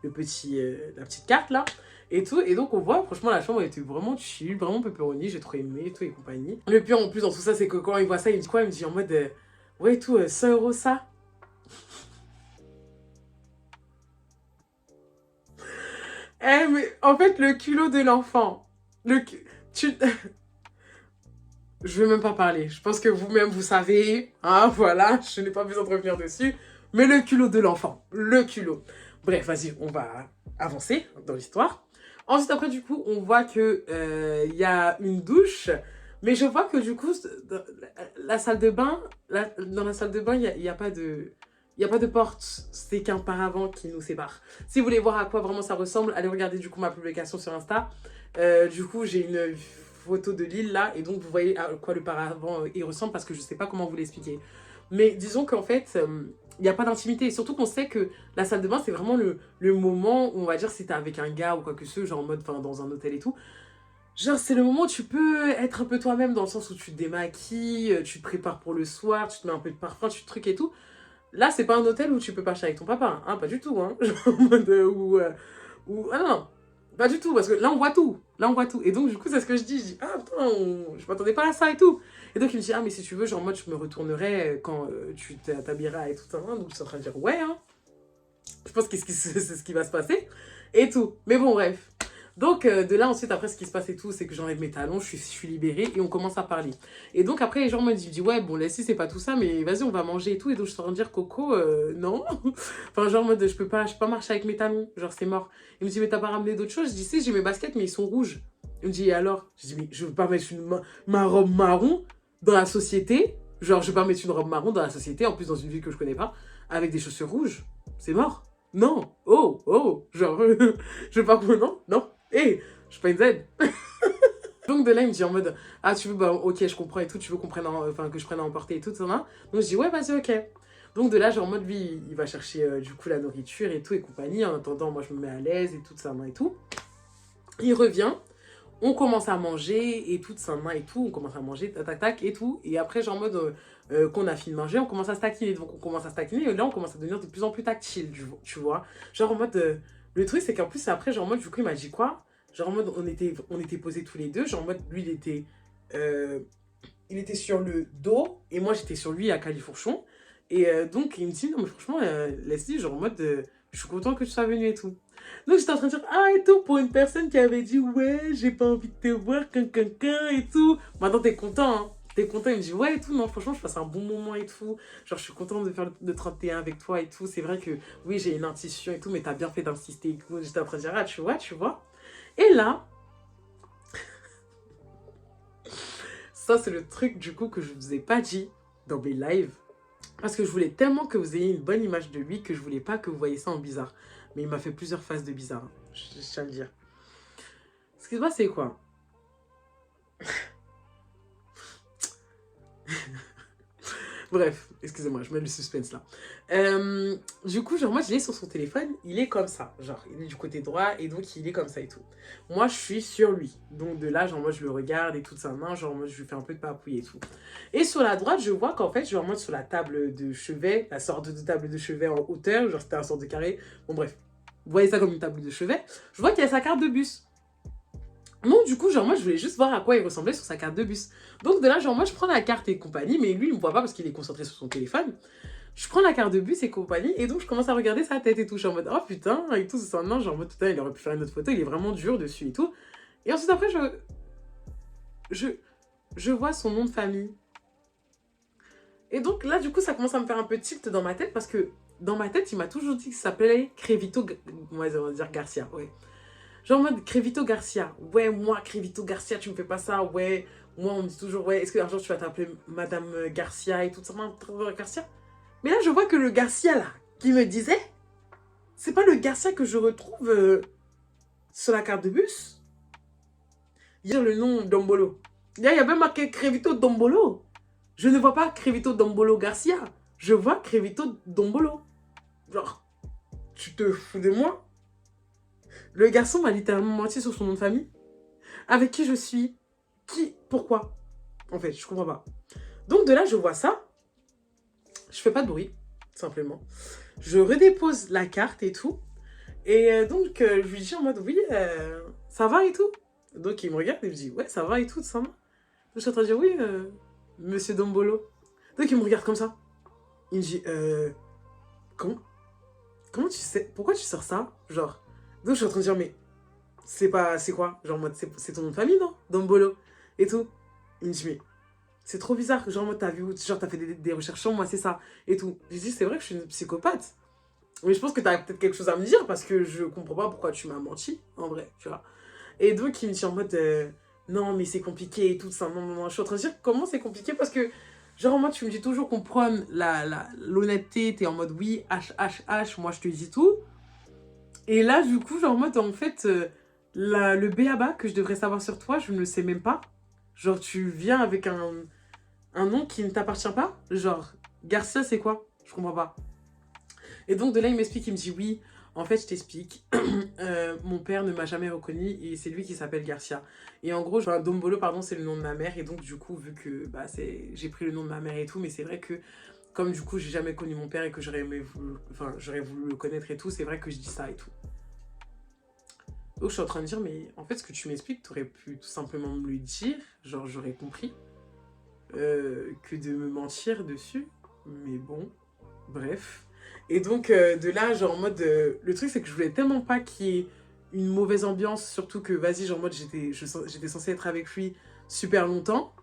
la petite carte là, et tout. Et donc on voit, franchement la chambre était vraiment chill, vraiment pepperoni, j'ai trop aimé, et tout et compagnie. Le pire en plus dans tout ça, c'est que quand il voit ça, il me dit quoi? Il me dit en mode, ouais et tout, 100 € ça. Eh mais en fait le culot de l'enfant, tu... Je vais même pas parler. Je pense que vous-même, vous savez. Hein, voilà, je n'ai pas besoin de revenir dessus. Mais le culot de l'enfant. Le culot. Bref, vas-y, on va avancer dans l'histoire. Ensuite, après, du coup, on voit que y a une douche. Mais je vois que, du coup, la salle de bain... dans la salle de bain, il y a pas de... Il n'y a pas de porte, c'est qu'un paravent qui nous sépare. Si vous voulez voir à quoi vraiment ça ressemble, allez regarder du coup ma publication sur Insta. Du coup, j'ai une photo de l'île là, et donc vous voyez à quoi le paravent il ressemble parce que je sais pas comment vous l'expliquer. Mais disons qu'en fait, il n'y a pas d'intimité. Et surtout qu'on sait que la salle de bain, c'est vraiment le moment où on va dire si t'es avec un gars ou quoi que ce, genre en mode dans un hôtel et tout. Genre, c'est le moment où tu peux être un peu toi-même dans le sens où tu te démaquilles, tu te prépares pour le soir, tu te mets un peu de parfum, tu te trucs et tout. Là, c'est pas un hôtel où tu peux marcher avec ton papa, hein, pas du tout, hein. Genre en mode ah non, non, pas du tout, parce que là, on voit tout. Là, on voit tout. Et donc, du coup, c'est ce que je dis. Je dis, ah, putain, je m'attendais pas à ça et tout. Et donc, il me dit, ah, mais si tu veux, genre, moi, je me retournerai quand tu t'habilleras et tout ça. Hein. Donc, je suis en train de dire, ouais, hein. Je pense que c'est ce qui va se passer. Et tout. Mais bon, bref. Donc, de là, ensuite, après, ce qui se passe et tout, c'est que j'enlève mes talons, je suis libérée et on commence à parler. Et donc, après, les gens me disent, ouais, bon, laisse, c'est pas tout ça, mais vas-y, on va manger et tout. Et donc, je suis en train de dire, Coco, non. Enfin, genre, en mode, je peux pas marcher avec mes talons. Genre, c'est mort. Il me dit, mais t'as pas ramené d'autres choses? Je dis, si, j'ai mes baskets, mais ils sont rouges. Il me dit, et alors? Je dis, mais je veux pas mettre ma robe marron dans la société. Genre, je veux pas mettre une robe marron dans la société, en plus, dans une ville que je connais pas, avec des chaussures rouges. C'est mort. Non. Oh, oh. Genre, je veux pas que. Non, non. Hé, je suis pas une Z. Donc de là, il me dit en mode, ah tu veux, bah ok, je comprends et tout, tu veux qu'on prenne que je prenne à emporter et tout, ça. Donc je dis, ouais, vas-y, ok. Donc de là, genre en mode, lui, il va chercher du coup la nourriture et tout et compagnie. En attendant, moi, je me mets à l'aise et tout, ça, et tout. Il revient, on commence à manger et tout, ça, et tout. On commence à manger, tac, tac, tac, et tout. Et après, genre en mode, qu'on a fini de manger, on commence à se taquiner. Donc on commence à se taquiner et là, on commence à devenir de plus en plus tactile, tu vois. Genre en mode, le truc, c'est qu'en plus, après, genre en mode, du coup, il m'a dit quoi? Genre en mode, on était posés tous les deux. Genre en mode, lui, il était sur le dos et moi, j'étais sur lui à califourchon. Et donc, il me dit, non, mais franchement, Leslie, genre en mode, je suis content que tu sois venu et tout. Donc, j'étais en train de dire, ah, et tout, pour une personne qui avait dit, ouais, j'ai pas envie de te voir, et tout. Maintenant, t'es content, hein. t'es content? Il me dit, ouais, et tout, non, franchement, je passe un bon moment et tout. Genre, je suis contente de faire le 31 avec toi et tout. C'est vrai que, oui, j'ai une intuition et tout, mais t'as bien fait d'insister et tout. J'étais en train de dire, ah, tu vois, tu vois. Et là, ça, c'est le truc, du coup, que je vous ai pas dit dans mes lives. Parce que je voulais tellement que vous ayez une bonne image de lui que je voulais pas que vous voyez ça en bizarre. Mais il m'a fait plusieurs phases de bizarre, hein. Je tiens à le dire. Ce qui se passe, c'est quoi? Bref, excusez-moi, je mets le suspense là. Du coup, genre, moi, je l'ai sur son téléphone, il est comme ça. Genre, il est du côté droit et donc il est comme ça et tout. Moi, je suis sur lui. Donc, de là, genre, moi, je le regarde et tout ça. Non, genre, moi, je lui fais un peu de papouille et tout. Et sur la droite, je vois qu'en fait, genre, moi, sur la table de chevet, la sorte de table de chevet en hauteur, genre, c'était un sorte de carré. Bon, bref, vous voyez ça comme une table de chevet. Je vois qu'il y a sa carte de bus. Non, du coup, genre, moi, je voulais juste voir à quoi il ressemblait sur sa carte de bus. Donc, de là, genre, moi, je prends la carte et compagnie, mais lui, il me voit pas parce qu'il est concentré sur son téléphone. Je prends la carte de bus et compagnie, et donc, je commence à regarder sa tête et tout. Je suis en mode, oh putain, et tout, ça, non, genre, en mode, putain, il aurait pu faire une autre photo, il est vraiment dur dessus et tout. Et ensuite, après, je, je vois son nom de famille. Et donc, là, du coup, ça commence à me faire un peu tilt dans ma tête parce que dans ma tête, il m'a toujours dit qu'il s'appelait Crévito, on va dire Garcia, ouais. Genre en mode Crévito Garcia. Ouais, moi, Crévito Garcia, tu me fais pas ça. Ouais, moi, on me dit toujours, ouais, est-ce que un jour tu vas t'appeler Madame Garcia et tout ça, Madame Garcia? Mais là, je vois que le Garcia, là, qui me disait, c'est pas le Garcia que je retrouve sur la carte de bus. Il y a le nom Dombolo. Il y a même marqué Crévito Dombolo. Je ne vois pas Crévito Dombolo Garcia. Je vois Crévito Dombolo. Genre, tu te fous de moi? Le garçon m'a littéralement menti sur son nom de famille. Avec qui je suis? Qui? Pourquoi? En fait, je comprends pas. Donc de là, je vois ça. Je fais pas de bruit, simplement. Je redépose la carte et tout. Et donc, je lui dis en mode, oui, ça va et tout. Donc il me regarde et me dit, ouais, ça va et tout, ça va. Donc je suis en train de dire, oui, monsieur Dombolo. Donc il me regarde comme ça. Il me dit, comment tu sais? Pourquoi tu sors ça? Genre. Donc je suis en train de dire, mais c'est pas, c'est quoi? Genre en mode, c'est ton nom de famille, non? Dombolo. Et tout. Il me dit, mais c'est trop bizarre que genre moi t'as vu, genre t'as fait des recherches sur moi, c'est ça. Et tout. J'ai dit, c'est vrai que je suis une psychopathe. Mais je pense que t'as peut-être quelque chose à me dire parce que je comprends pas pourquoi tu m'as menti, en vrai, tu vois. Et donc il me dit en mode, non mais c'est compliqué et tout ça. Non, non, non. Je suis en train de dire, comment c'est compliqué? Parce que, genre en mode, tu me dis toujours qu'on prône l'honnêteté, t'es en mode, oui, H, moi je te dis tout. Et là, du coup, genre en mode, en fait, le b.a.-ba que je devrais savoir sur toi, je ne le sais même pas. Genre, tu viens avec un nom qui ne t'appartient pas. Genre, Garcia, c'est quoi? Je comprends pas. Et donc, de là, il m'explique, il me dit, oui, en fait, je t'explique. Mon père ne m'a jamais reconnu et c'est lui qui s'appelle Garcia. Et en gros, enfin, Dombolo, pardon, c'est le nom de ma mère. Et donc, du coup, vu que bah, j'ai pris le nom de ma mère et tout, mais c'est vrai que comme du coup, j'ai jamais connu mon père et que j'aurais voulu le connaître et tout, c'est vrai que je dis ça et tout. Donc je suis en train de dire, mais en fait, ce que tu m'expliques, tu aurais pu tout simplement me le dire, genre j'aurais compris, que de me mentir dessus. Mais bon, bref. Et donc de là, genre en mode, le truc c'est que je voulais tellement pas qu'il y ait une mauvaise ambiance, surtout que vas-y, genre en mode, j'étais censée être avec lui super longtemps,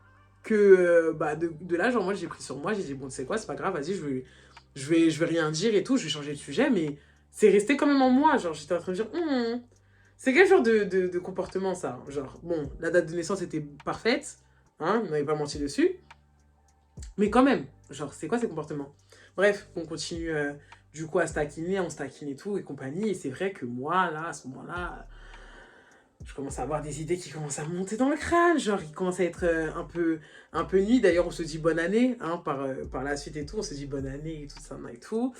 que bah, de là, genre moi j'ai pris sur moi, j'ai dit, bon, tu sais quoi, c'est pas grave, vas-y, je vais rien dire et tout, je vais changer de sujet, mais c'est resté quand même en moi, genre j'étais en train de dire, c'est quel genre de comportement ça? Genre, bon, la date de naissance était parfaite, hein, on n'avait pas menti dessus, mais quand même, genre, c'est quoi ces comportements? Bref, on continue du coup à se taquiner, on se taquine et tout et compagnie, et c'est vrai que moi, là, à ce moment-là, je commence à avoir des idées qui commencent à me monter dans le crâne, genre il commence à être un peu nuit, d'ailleurs on se dit bonne année, hein, par la suite et tout, on se dit bonne année et tout ça et tout,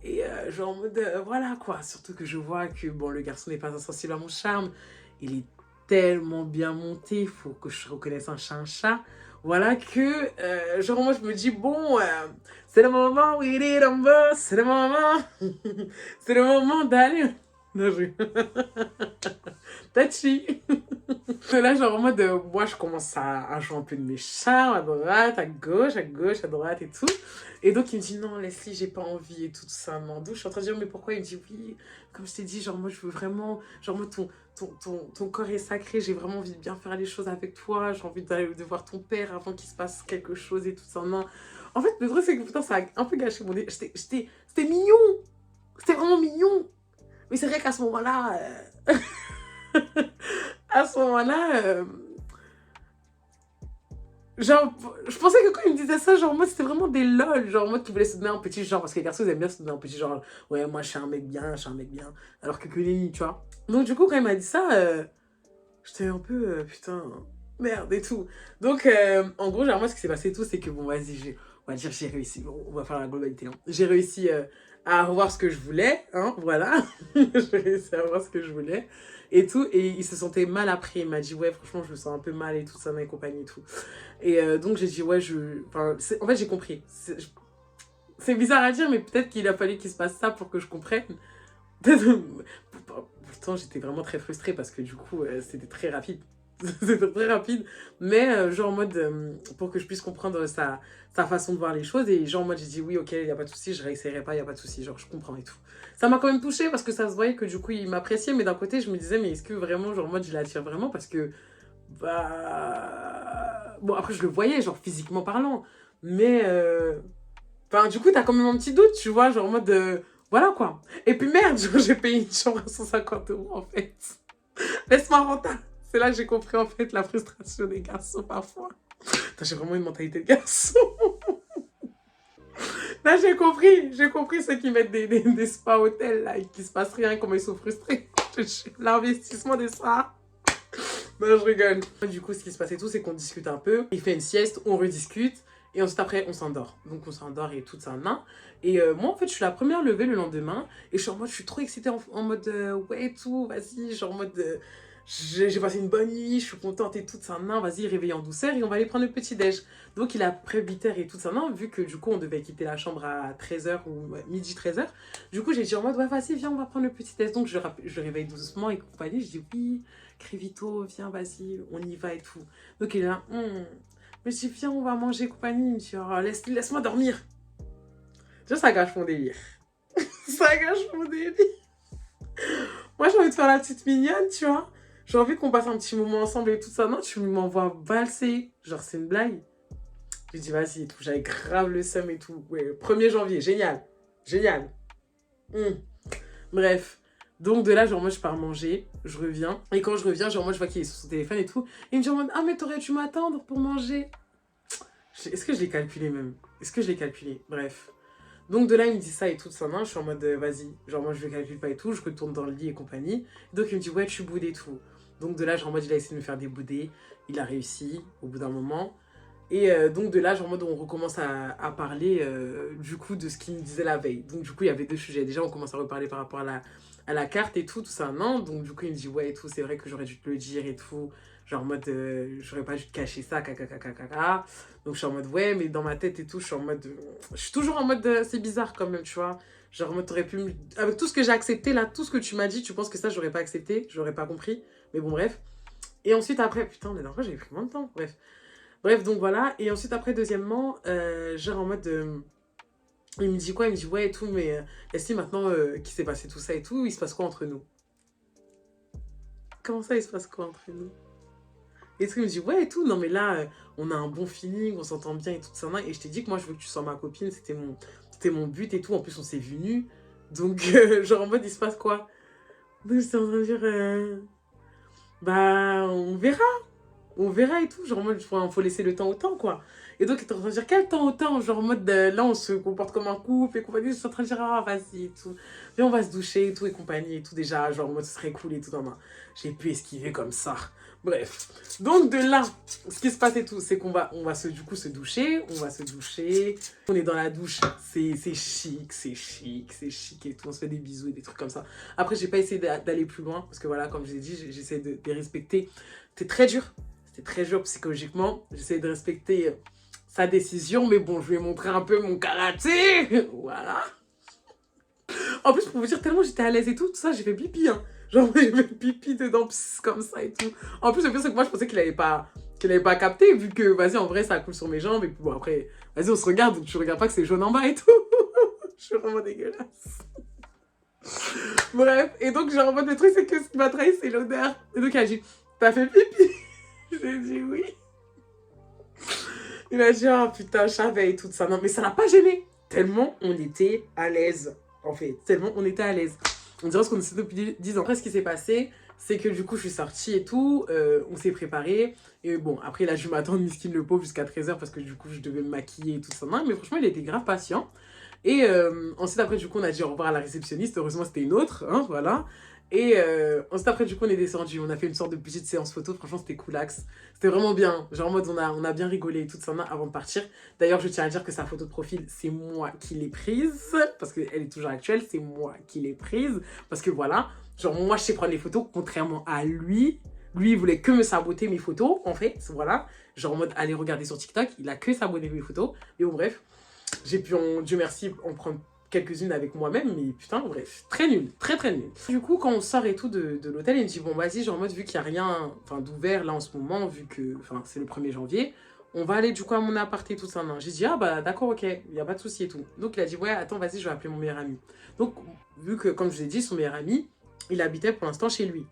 et genre en mode, voilà quoi, surtout que je vois que bon, le garçon n'est pas insensible à mon charme, il est tellement bien monté, il faut que je reconnaisse un chat, voilà que, genre moi je me dis bon, c'est le moment, oui, c'est le moment, c'est le moment d'aller Non, je... Touchy. Là, genre en mode, moi, je commence à jouer un peu de mes charmes, à droite, à gauche, à droite et tout. Et donc, il me dit, non, Leslie, j'ai pas envie et tout ça. Non, donc, je suis en train de dire, mais pourquoi? Il me dit, oui, comme je t'ai dit, genre, moi, je veux vraiment, genre, moi, ton corps est sacré, j'ai vraiment envie de bien faire les choses avec toi, j'ai envie de voir ton père avant qu'il se passe quelque chose et tout ça. Non. En fait, le truc, c'est que, putain, ça a un peu gâché mon dé. C'était mignon. C'était vraiment mignon. Mais c'est vrai qu'à ce moment-là, à ce moment-là, genre, je pensais que quand il me disait ça, genre, moi, c'était vraiment des lol. Genre, moi qui voulais se donner un petit genre, parce que les garçons, ils aiment bien se donner un petit genre. Ouais, moi, je suis un mec bien, je suis un mec bien. Alors que nenni, tu vois. Donc, du coup, quand il m'a dit ça, j'étais un peu, putain, merde et tout. Donc, en gros, genre, moi, ce qui s'est passé et tout, c'est que, bon, vas-y, on va dire, j'ai réussi. Bon, on va faire la globalité. Hein. J'ai réussi à avoir ce que je voulais, hein, voilà. J'ai réussi à avoir ce que je voulais et tout. Et il se sentait mal après. Il m'a dit, ouais, franchement, je me sens un peu mal et tout, ça, et compagnie et tout. Et donc, j'ai dit, ouais, enfin, en fait, j'ai compris. C'est bizarre à dire, mais peut-être qu'il a fallu qu'il se passe ça pour que je comprenne. Pourtant, j'étais vraiment très frustrée parce que du coup, c'était très rapide. C'était très rapide, mais genre en mode pour que je puisse comprendre sa façon de voir les choses. Et genre en mode, j'ai dit oui, ok, il n'y a pas de souci, je réessayerai pas, il n'y a pas de souci, genre je comprends et tout. Ça m'a quand même touchée parce que ça se voyait que du coup, il m'appréciait, mais d'un côté, je me disais, mais est-ce que vraiment, genre en mode, je l'attire vraiment parce que, bah. Bon, après, je le voyais, genre physiquement parlant, mais. Enfin, du coup, t'as quand même un petit doute, tu vois, genre en mode. Voilà quoi. Et puis merde, j'ai payé une chambre à 150 € en fait. Laisse-moi rentable. C'est là que j'ai compris en fait la frustration des garçons parfois. J'ai vraiment une mentalité de garçon. Là, j'ai compris ceux qui mettent des spa hôtels là et qui se passe rien, comment ils sont frustrés. L'investissement des spas. Non, je rigole. Du coup, ce qui se passe et tout, c'est qu'on discute un peu. Il fait une sieste, on rediscute. Et ensuite, après, on s'endort. Donc, on s'endort et tout ça, non. Et moi, en fait, je suis la première levée le lendemain. Et je suis en mode, je suis trop excitée en mode, ouais, tout, vas-y. Genre en mode, j'ai passé une bonne nuit, je suis contente et tout ça, non, vas-y, réveille en douceur et on va aller prendre le petit-déj. Donc, il est après 8h et tout ça, non, vu que du coup, on devait quitter la chambre à 13h ou midi 13h. Du coup, j'ai dit en mode, ouais, vas-y, viens, on va prendre le petit-déj. Donc, je réveille doucement et compagnie. Je dis, oui, Crévito, viens, vas-y, on y va et tout. Donc, il est là, je me dis, viens, on va manger compagnie. Il me dit, oh, laisse-moi dormir. Déjà, ça gâche mon délire. Ça gâche mon délire. Moi, j'ai envie de faire la petite mignonne, tu vois. J'ai envie qu'on passe un petit moment ensemble et tout ça. Non, tu m'envoies valser. Genre, c'est une blague. J'ai dit, vas-y et tout. J'avais grave le seum et tout. Ouais, 1er janvier, génial. Génial. Bref. Donc, de là, genre, moi, je pars manger. Je reviens. Et quand je reviens, genre, moi, je vois qu'il est sur son téléphone et tout. Et il me dit en mode, ah, mais t'aurais dû m'attendre pour manger. Est-ce que je l'ai calculé même? Est-ce que je l'ai calculé? Bref. Donc de là, il me dit ça et tout ça, non, je suis en mode, vas-y, genre moi je le calcule pas et tout, je retourne dans le lit et compagnie. Donc il me dit, ouais, tu boudes et tout. Donc de là, genre en mode, il a essayé de me faire des boudés, il a réussi au bout d'un moment. Et donc de là, genre en mode, on recommence à parler du coup de ce qu'il me disait la veille. Donc du coup, il y avait deux sujets. Déjà, on commence à reparler par rapport à la carte et tout ça, non. Donc du coup, il me dit, ouais et tout, c'est vrai que j'aurais dû te le dire et tout. Genre en mode, j'aurais pas dû te cacher ça, caca. Donc je suis en mode, ouais, mais dans ma tête et tout, je suis en mode, je suis toujours en mode, c'est bizarre quand même, tu vois. Genre en mode, t'aurais pu, avec tout ce que j'ai accepté là, tout ce que tu m'as dit, tu penses que ça, j'aurais pas accepté, j'aurais pas compris. Mais bon, bref. Et ensuite, après, putain, mais dernière fois, j'avais pris moins de temps, bref. Bref, donc voilà. Et ensuite, après, deuxièmement, genre en mode, il me dit quoi? Il me dit, ouais et tout, mais est-ce que maintenant qu'il s'est passé tout ça et tout, il se passe quoi entre nous? Comment ça, il se passe quoi entre nous? Et tout, il me dit, ouais et tout, non mais là, on a un bon feeling, on s'entend bien et tout ça. Et je t'ai dit que moi, je veux que tu sois ma copine, c'était mon but et tout. En plus, on s'est vu nus. Donc, genre en mode, il se passe quoi? Donc, j'étais en train de dire, bah, on verra et tout. Genre en mode, faut laisser le temps au temps, quoi. Et donc, il était en train de dire, quel temps au temps? Genre en mode, là, on se comporte comme un couple et compagnie. Je suis en train de dire, ah, vas-y et tout. Viens, on va se doucher et tout et compagnie et tout. Déjà, genre en mode, ce serait cool et tout. Non, non, j'ai pu esquiver comme ça. Bref. Donc, de là, ce qui se passe et tout, c'est on va du coup, se doucher. On va se doucher. On est dans la douche. C'est chic et tout. On se fait des bisous et des trucs comme ça. Après, j'ai pas essayé d'aller plus loin. Parce que voilà, comme je l'ai dit, j'essaie de les respecter. C'était très dur. C'était très dur psychologiquement. J'essaie de respecter sa décision. Mais bon, je lui ai montré un peu mon karaté. Voilà. En plus, pour vous dire, tellement j'étais à l'aise et tout ça, j'ai fait pipi, hein. Genre, j'ai fait pipi dedans, pss, comme ça et tout. En plus, le pire, c'est que moi, je pensais qu'il avait pas capté, vu que, vas-y, en vrai, ça coule sur mes jambes. Et puis bon, après, vas-y, on se regarde, donc tu regardes pas que c'est jaune en bas et tout. Je suis vraiment dégueulasse. Bref, et donc, genre, en mode, le truc, c'est que ce qui m'a trahi, c'est l'odeur. Et donc, elle a dit, t'as fait pipi? J'ai dit oui. Il a dit, oh putain, je savais et tout ça. Non, mais ça n'a pas gêné. Tellement on était à l'aise, en fait. Tellement on était à l'aise. On dirait ce qu'on sait depuis 10 ans. Après, ce qui s'est passé, c'est que du coup, je suis sortie et tout. On s'est préparé. Et bon, après, là, je m'attends, miskin le pauvre, jusqu'à 13h parce que du coup, je devais me maquiller et tout ça. Non, mais franchement, il était grave patient. Et ensuite, après, du coup, on a dit au revoir à la réceptionniste. Heureusement, c'était une autre, hein, voilà. Et ensuite, après, du coup, on est descendu. On a fait une sorte de petite séance photo. Franchement, c'était coolax. C'était vraiment bien. Genre, en mode, on a bien rigolé et tout ça avant de partir. D'ailleurs, je tiens à dire que sa photo de profil, c'est moi qui l'ai prise. Parce qu'elle est toujours actuelle. C'est moi qui l'ai prise. Parce que voilà, genre, moi, je sais prendre les photos, contrairement à lui. Lui, il voulait que me saboter mes photos, en fait. Voilà. Genre, en mode, allez regarder sur TikTok. Il a que saboté mes photos. Et bon, bref. J'ai pu, Dieu merci, en prendre quelques-unes avec moi-même, mais putain, bref, très nul, très très nul. Du coup, quand on sort et tout de l'hôtel, il me dit, bon, vas-y, genre en mode, vu qu'il n'y a rien d'ouvert là en ce moment, vu que c'est le 1er janvier, on va aller du coup à mon appart et tout ça. J'ai dit, ah bah d'accord, ok, il n'y a pas de souci et tout. Donc il a dit, ouais, attends, vas-y, je vais appeler mon meilleur ami. Donc, vu que, comme je vous ai dit, son meilleur ami, il habitait pour l'instant chez lui.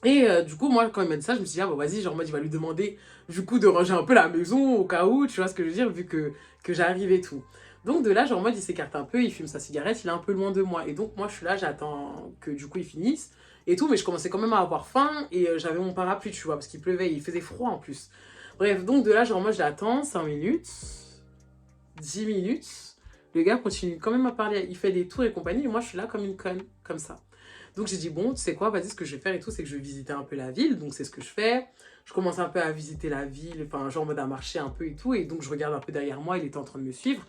Et du coup, moi, quand il m'a dit ça, je me suis dit, ah bah vas-y, genre, moi, il va lui demander, du coup, de ranger un peu la maison au cas où, tu vois ce que je veux dire, vu que j'arrive et tout. Donc de là, genre, en mode, il s'écarte un peu, il fume sa cigarette, il est un peu loin de moi. Et donc, moi, je suis là, j'attends que, du coup, il finisse et tout, mais je commençais quand même à avoir faim et j'avais mon parapluie, tu vois, parce qu'il pleuvait, il faisait froid en plus. Bref, donc de là, genre, moi, j'attends 5 minutes, 10 minutes. Le gars continue quand même à parler, il fait des tours et compagnie, et moi, je suis là comme une conne, comme ça. Donc j'ai dit, bon, tu sais quoi, vas-y, ce que je vais faire et tout, c'est que je vais visiter un peu la ville. Donc c'est ce que je fais. Je commence un peu à visiter la ville, enfin, genre en mode à marcher un peu et tout. Et donc je regarde un peu derrière moi, il était en train de me suivre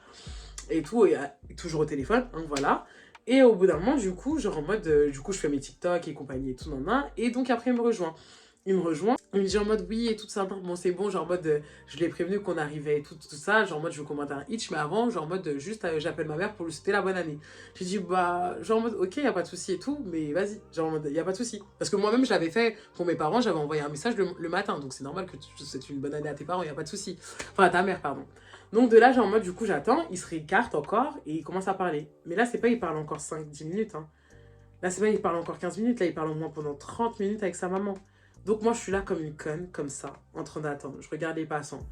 et tout, et toujours au téléphone, hein, voilà. Et au bout d'un moment, du coup, genre en mode, du coup, je fais mes TikTok et compagnie et tout, et donc après, il me rejoint. Il me rejoint, il me dit en mode oui et tout ça, bon c'est bon, genre en mode je l'ai prévenu qu'on arrivait et tout ça, genre en mode je veux commander un hitch, mais avant, genre en mode juste j'appelle ma mère pour lui souhaiter la bonne année. J'ai dit bah, genre en mode ok, y a pas de souci et tout, mais vas-y, genre en mode y a pas de souci. Parce que moi-même je l'avais fait pour mes parents, j'avais envoyé un message le matin, donc c'est normal que tu souhaites une bonne année à tes parents, y a pas de souci. Enfin à ta mère, pardon. Donc de là, genre en mode du coup j'attends, il se récarte encore et il commence à parler. Mais là, c'est pas il parle encore 5-10 minutes, hein. Là, c'est pas il parle encore 15 minutes, là il parle au moins pendant 30 minutes avec sa maman. Donc moi, je suis là comme une conne, comme ça, en train d'attendre. Je regarde les passants.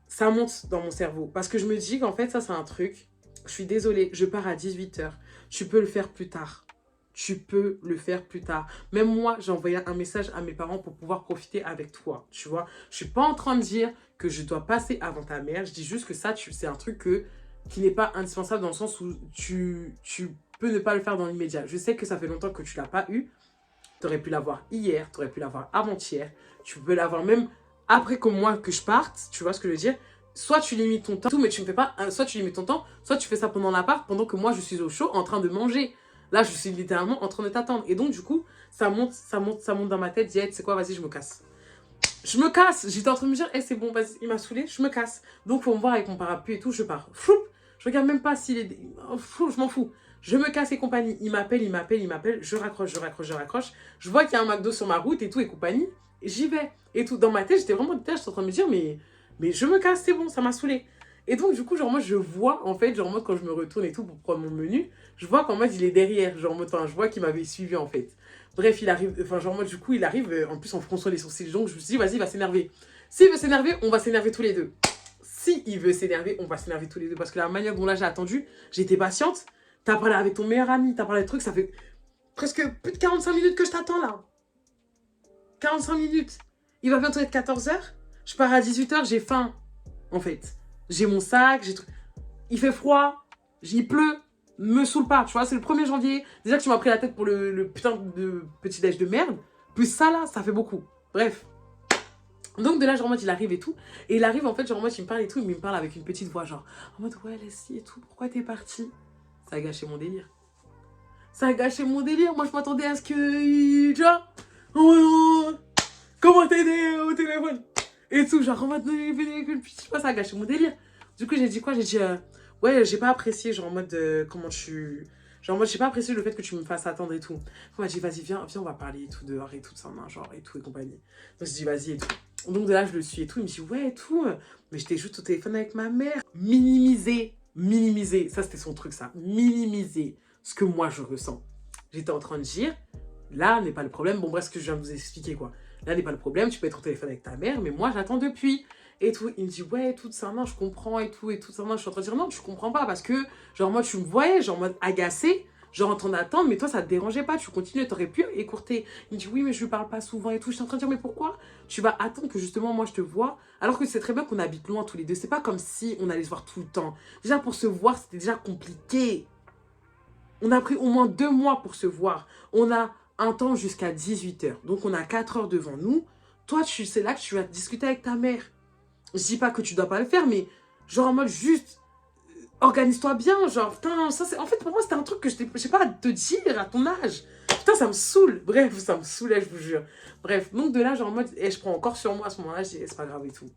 Ça monte dans mon cerveau. Parce que je me dis qu'en fait, ça, c'est un truc. Je suis désolée, je pars à 18h. Tu peux le faire plus tard. Tu peux le faire plus tard. Même moi, j'ai envoyé un message à mes parents pour pouvoir profiter avec toi. Tu vois, je suis pas en train de dire que je dois passer avant ta mère. Je dis juste que ça, c'est un truc qui n'est pas indispensable dans le sens où tu peux ne pas le faire dans l'immédiat. Je sais que ça fait longtemps que tu l'as pas eu. Tu aurais pu l'avoir hier, tu aurais pu l'avoir avant-hier. Tu peux l'avoir même après que moi, que je parte. Tu vois ce que je veux dire? Soit tu limites ton temps, mais tu ne fais pas. Soit tu limites ton temps, soit tu fais ça pendant l'appart, pendant que moi, je suis au chaud en train de manger. Là, je suis littéralement en train de t'attendre. Et donc, du coup, ça monte dans ma tête. Je dis, hey, tu sais quoi, vas-y, je me casse. Je me casse. J'étais en train de me dire, hey, c'est bon, vas-y, il m'a saoulé, je me casse. Donc, faut me voir avec mon parapluie et tout, je pars. Floup. Je regarde même pas s'il est... Floup, je m'en fous. Je me casse et compagnie. Il m'appelle. Je raccroche. Je vois qu'il y a un McDo sur ma route et tout et compagnie. J'y vais. Et tout. Dans ma tête, j'étais vraiment détachée. J'étais en train de me dire, mais je me casse, c'est bon, ça m'a saoulé. Et donc, du coup, genre, moi, je vois, en fait, genre, moi, quand je me retourne et tout pour prendre mon menu, je vois qu'en mode, il est derrière. Genre, moi, je vois qu'il m'avait suivi, en fait. Bref, il arrive, enfin, genre, moi, du coup, il arrive, en plus, en fronçant les sourcils. Donc, je me suis dit, vas-y, il va s'énerver. S'il veut s'énerver, on va s'énerver tous les deux. Si il veut s'énerver, on va s'énerver tous les deux. Parce que la manière dont là, j'ai attendu, j'étais patiente. T'as parlé avec ton meilleur ami, t'as parlé de trucs, ça fait presque plus de 45 minutes que je t'attends là. 45 minutes. Il va bientôt être 14h. Je pars à 18h, j'ai faim. En fait, j'ai mon sac, il fait froid, il pleut, me saoule pas, tu vois, c'est le 1er janvier. Déjà que tu m'as pris la tête pour le putain de petit déj de merde. Plus ça là, ça fait beaucoup. Bref. Donc de là, genre en mode il arrive et tout. Et il arrive en fait, genre en mode il me parle et tout, mais il me parle avec une petite voix genre en mode ouais Leslie et tout, pourquoi t'es partie? Ça a gâché mon délire. Ça a gâché mon délire. Moi, je m'attendais à ce que... Tu vois, comment t'aider au téléphone? Et tout, genre, on m'a donné une petite fois, ça a gâché mon délire. Du coup, j'ai dit quoi? J'ai dit, ouais, j'ai pas apprécié, genre, en mode, comment tu Genre, moi, j'ai pas apprécié le fait que tu me fasses attendre et tout. On m'a dit, vas-y, viens, on va parler et tout dehors et tout, ça, genre, et tout et compagnie. Donc, je dis, vas-y et tout. Donc, de là, je le suis et tout. Il me dit, ouais, et tout. Mais j'étais juste au téléphone avec ma mère. Minimiser. Ça, c'était son truc, ça. Minimiser ce que moi, je ressens. J'étais en train de dire, là n'est pas le problème. Bon, bref, ce que je viens de vous expliquer, quoi. Là n'est pas le problème. Tu peux être au téléphone avec ta mère, mais moi, j'attends depuis. Et tout. Il me dit, ouais, tout ça, non, je comprends et tout ça, non. Je suis en train de dire, non, tu comprends pas parce que, genre, moi, tu me voyais, genre, en mode agacé. Genre en train d'attendre, mais toi ça te dérangeait pas, tu continuais, t'aurais pu écourter. Il me dit oui mais je lui parle pas souvent et tout. J'étais en train de dire mais pourquoi tu vas attendre que justement moi je te vois alors que c'est très bien qu'on habite loin tous les deux. C'est pas comme si on allait se voir tout le temps. Déjà pour se voir c'était déjà compliqué. On a pris au moins 2 mois pour se voir. On a un temps jusqu'à 18h. Donc on a 4 heures devant nous. Toi c'est là que tu vas discuter avec ta mère. Je dis pas que tu dois pas le faire mais genre en mode juste organise-toi bien, genre, putain, ça c'est... En fait, pour moi, c'était un truc que je sais pas à te dire à ton âge. Putain, ça me saoule. Bref, ça me saoulait, je vous jure. Bref, donc de là, genre, en mode, et je prends encore sur moi à ce moment-là, je dis, c'est pas grave et tout.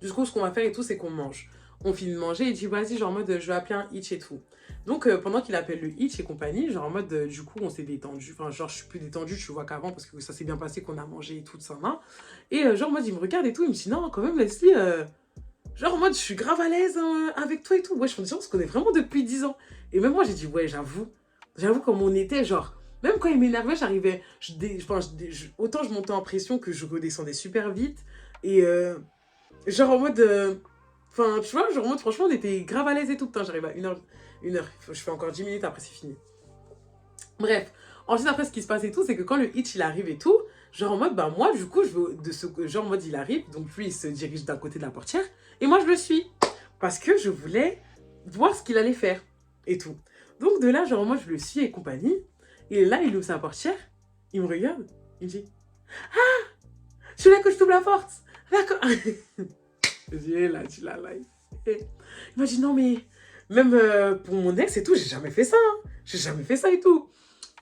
Du coup, ce qu'on va faire et tout, c'est qu'on mange. On finit de manger et il dit, vas-y, genre, en mode, je vais appeler un hitch et tout. Donc, pendant qu'il appelle le hitch et compagnie, genre, en mode, du coup, on s'est détendu. Enfin, genre, je suis plus détendue, tu vois, qu'avant, parce que ça s'est bien passé, qu'on a mangé et tout, ça, hein. Et, genre, en mode, il me regarde et tout, il me dit, non, quand même, Leslie, genre en mode, je suis grave à l'aise avec toi et tout. Ouais, je me dis, on se connaît vraiment depuis 10 ans. Et même moi, j'ai dit, ouais, j'avoue comme on était, genre, même quand il m'énervait, j'arrivais, autant je montais en pression que je redescendais super vite. Et genre en mode, enfin, tu vois, genre en mode, franchement, on était grave à l'aise et tout. Putain, j'arrive à 1 heure, je fais encore 10 minutes, après c'est fini. Bref, ensuite après ce qui se passe et tout, c'est que quand le hitch il arrive et tout, genre en mode, bah moi du coup, je veux de ce genre en mode il arrive, donc lui il se dirige d'un côté de la portière, et moi je le suis, parce que je voulais voir ce qu'il allait faire, et tout. Donc de là, genre moi je le suis et compagnie, et là il ouvre sa portière, il me regarde, il me dit, je voulais que je t'ouvre la porte, d'accord. Je dis, là, tu l'as là. Il m'a dit, non mais, même pour mon ex et tout, j'ai jamais fait ça, hein. J'ai jamais fait ça et tout.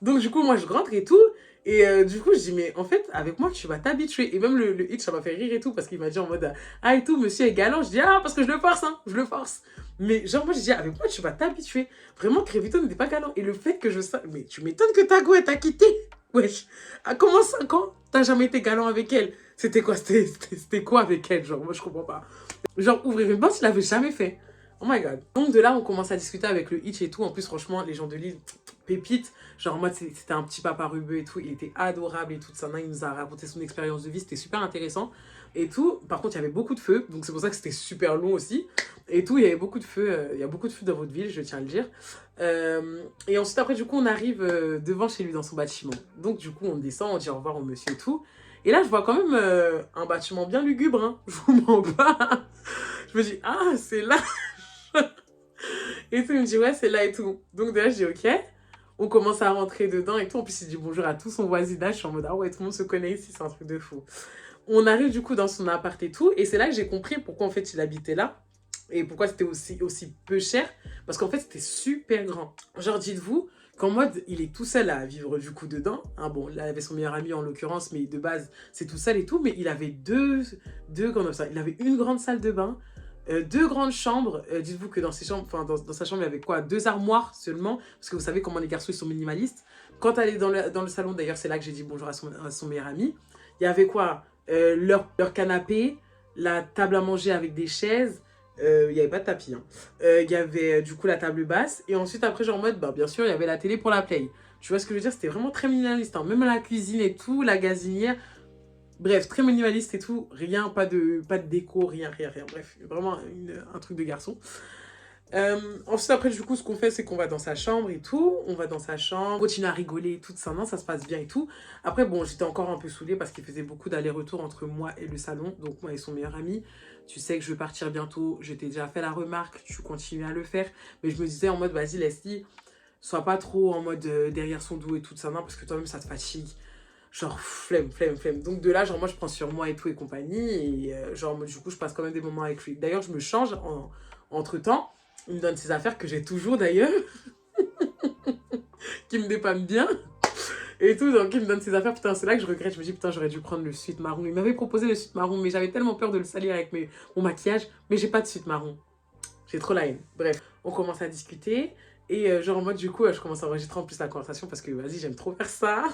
Donc, du coup, moi, je rentre et tout. Et du coup, je dis, mais en fait, avec moi, tu vas t'habituer. Et même le hitch, ça m'a fait rire et tout, parce qu'il m'a dit en mode, ah et tout, monsieur est galant. Je dis, ah, parce que je le force, hein, je le force. Mais genre, moi, je dis, avec moi, tu vas t'habituer. Vraiment, Crévito n'était pas galant. Et le fait que je sache, mais tu m'étonnes que ta go, elle t'a quitté. Wesh, à comment 5 ans, t'as jamais été galant avec elle? C'était quoi? C'était quoi avec elle? Genre, moi, je comprends pas. Genre, ouvrir une boîte, il l'avait jamais fait. Oh my god. Donc de là, on commence à discuter avec le hitch et tout. En plus, franchement, les gens de Lille, pépite. Genre en mode, c'était un petit papa rubeux et tout. Il était adorable et tout ça. Il nous a raconté son expérience de vie. C'était super intéressant et tout. Par contre, il y avait beaucoup de feu. Donc c'est pour ça que c'était super long aussi. Et tout, il y avait beaucoup de feu. Il y a beaucoup de feu dans votre ville, je tiens à le dire. Et ensuite, après, du coup, on arrive devant chez lui dans son bâtiment. Donc du coup, on descend, on dit au revoir au monsieur et tout. Et là, je vois quand même un bâtiment bien lugubre. Hein. Je vous mens pas. Je me dis, ah, c'est là. Et tout, il me dit, ouais, c'est là et tout. Donc, déjà, je dis, ok. On commence à rentrer dedans et tout. En plus, il dit bonjour à tout son voisinage. Je suis en mode, ah ouais, tout le monde se connaît ici, c'est un truc de fou. On arrive du coup dans son appart et tout. Et c'est là que j'ai compris pourquoi, en fait, il habitait là. Et pourquoi c'était aussi peu cher. Parce qu'en fait, c'était super grand. Genre, dites-vous qu'en mode, il est tout seul à vivre du coup dedans. Hein, bon, là, il avait son meilleur ami en l'occurrence, mais de base, c'est tout seul et tout. Mais il avait deux comme ça. Il avait une grande salle de bain. 2 grandes chambres, dites-vous que dans, dans sa chambre, il y avait quoi? 2 armoires seulement, parce que vous savez comment les garçons, ils sont minimalistes. Quand elle est dans le salon, d'ailleurs, c'est là que j'ai dit bonjour à son meilleur ami. Il y avait quoi? Leur canapé, la table à manger avec des chaises, il n'y avait pas de tapis. Hein. Il y avait du coup la table basse, et ensuite après, genre en mode, bah, bien sûr, il y avait la télé pour la play. Tu vois ce que je veux dire? C'était vraiment très minimaliste, hein. Même la cuisine et tout, la gazinière. Bref, très minimaliste et tout, rien, pas de déco, rien. Bref, vraiment un truc de garçon. Ensuite, après, du coup, ce qu'on fait, c'est qu'on va dans sa chambre et tout. On va dans sa chambre, on continue à rigoler et tout ça, non, ça se passe bien et tout. Après, bon, j'étais encore un peu saoulée parce qu'il faisait beaucoup d'allers-retours entre moi et le salon, donc moi et son meilleur ami. Tu sais que je vais partir bientôt, je t'ai déjà fait la remarque, tu continues à le faire. Mais je me disais en mode, vas-y, Leslie, sois pas trop en mode derrière son dos et tout ça, non, parce que toi-même, ça te fatigue. Genre flemme. Donc de là, genre moi je prends sur moi et tout et compagnie. Et genre du coup je passe quand même des moments avec lui. D'ailleurs je me change entre temps. Il me donne ses affaires que j'ai toujours d'ailleurs. Qui me dépanne bien. Et tout, donc il me donne ses affaires. Putain, c'est là que je regrette. Je me dis putain, j'aurais dû prendre le suite marron. Il m'avait proposé le suite marron, mais j'avais tellement peur de le salir avec mon maquillage. Mais j'ai pas de suite marron. J'ai trop la haine. Bref, on commence à discuter. Et genre en mode, du coup, je commence à enregistrer en plus la conversation parce que, vas-y, j'aime trop faire ça.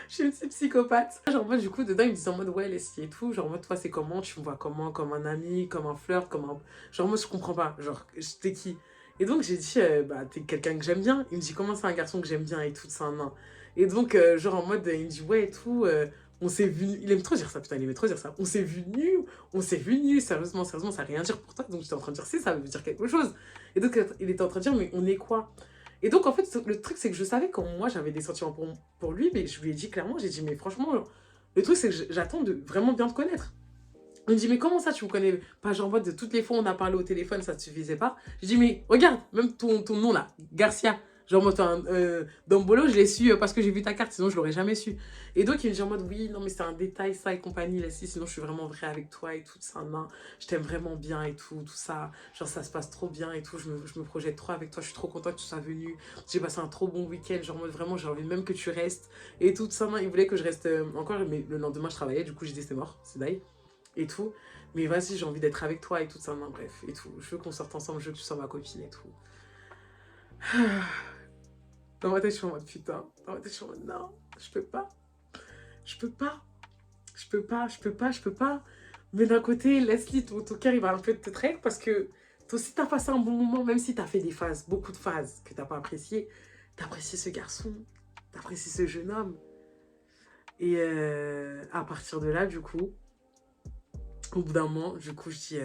Je suis une petite psychopathe. Genre, moi, du coup, dedans, ils me disaient en mode, ouais, Leslie et tout. Genre, en mode, toi, c'est comment? Tu me vois comment? Comme un ami, comme un flirt, comme un. Genre, moi, je comprends pas. Genre, t'es qui? Et donc, j'ai dit, bah, t'es quelqu'un que j'aime bien. Il me dit, comment c'est un garçon que j'aime bien et tout, c'est un nain. Et donc, genre, en mode, il me dit, ouais, et tout. On s'est vu. Il aime trop dire ça, putain, il aimait trop dire ça. On s'est vu nu. Sérieusement, sérieusement, ça n'a rien à dire pour toi. Donc, j'étais en train de dire, si, ça veut dire quelque chose. Et donc, il était en train de dire, mais on est quoi? Et donc, en fait, le truc, c'est que je savais quand moi, j'avais des sentiments pour lui, mais je lui ai dit clairement, j'ai dit, mais franchement, le truc, c'est que j'attends de vraiment bien te connaître. Il me dit, mais comment ça, tu me connais pas? Genre, en mode, de toutes les fois, on a parlé au téléphone, ça te suffisait pas. J'ai dit, mais regarde, même ton nom là, Garcia. Genre, moi, Dombolo, je l'ai su parce que j'ai vu ta carte, sinon je l'aurais jamais su. Et donc, il me dit en mode, oui, non, mais c'est un détail, ça et compagnie, là, si, sinon je suis vraiment vrai avec toi et tout, ça, non, je t'aime vraiment bien et tout, tout ça. Genre, ça se passe trop bien et tout, je me projette trop avec toi, je suis trop contente que tu sois venu. J'ai passé un trop bon week-end, genre, en mode, vraiment, j'ai envie même que tu restes et tout, ça, non, il voulait que je reste encore, mais le lendemain, je travaillais, du coup, j'ai dit, c'est mort, c'est d'ailleurs et tout. Mais vas-y, j'ai envie d'être avec toi et tout ça, non, bref, et tout. Je veux qu'on sorte ensemble, je veux que tu sois ma copine et tout. Dans ma tête, je suis en mode putain. Dans ma tête, je suis en mode non, je peux pas. Je peux pas. Je peux pas, je peux pas, je peux pas. Mais d'un côté, Leslie, ton cœur, il va un peu te traîner parce que toi aussi, t'as passé un bon moment, même si t'as fait des phases, beaucoup de phases que t'as pas appréciées. T'apprécies ce garçon, t'apprécies ce jeune homme. Et à partir de là, du coup, au bout d'un moment, du coup, je dis,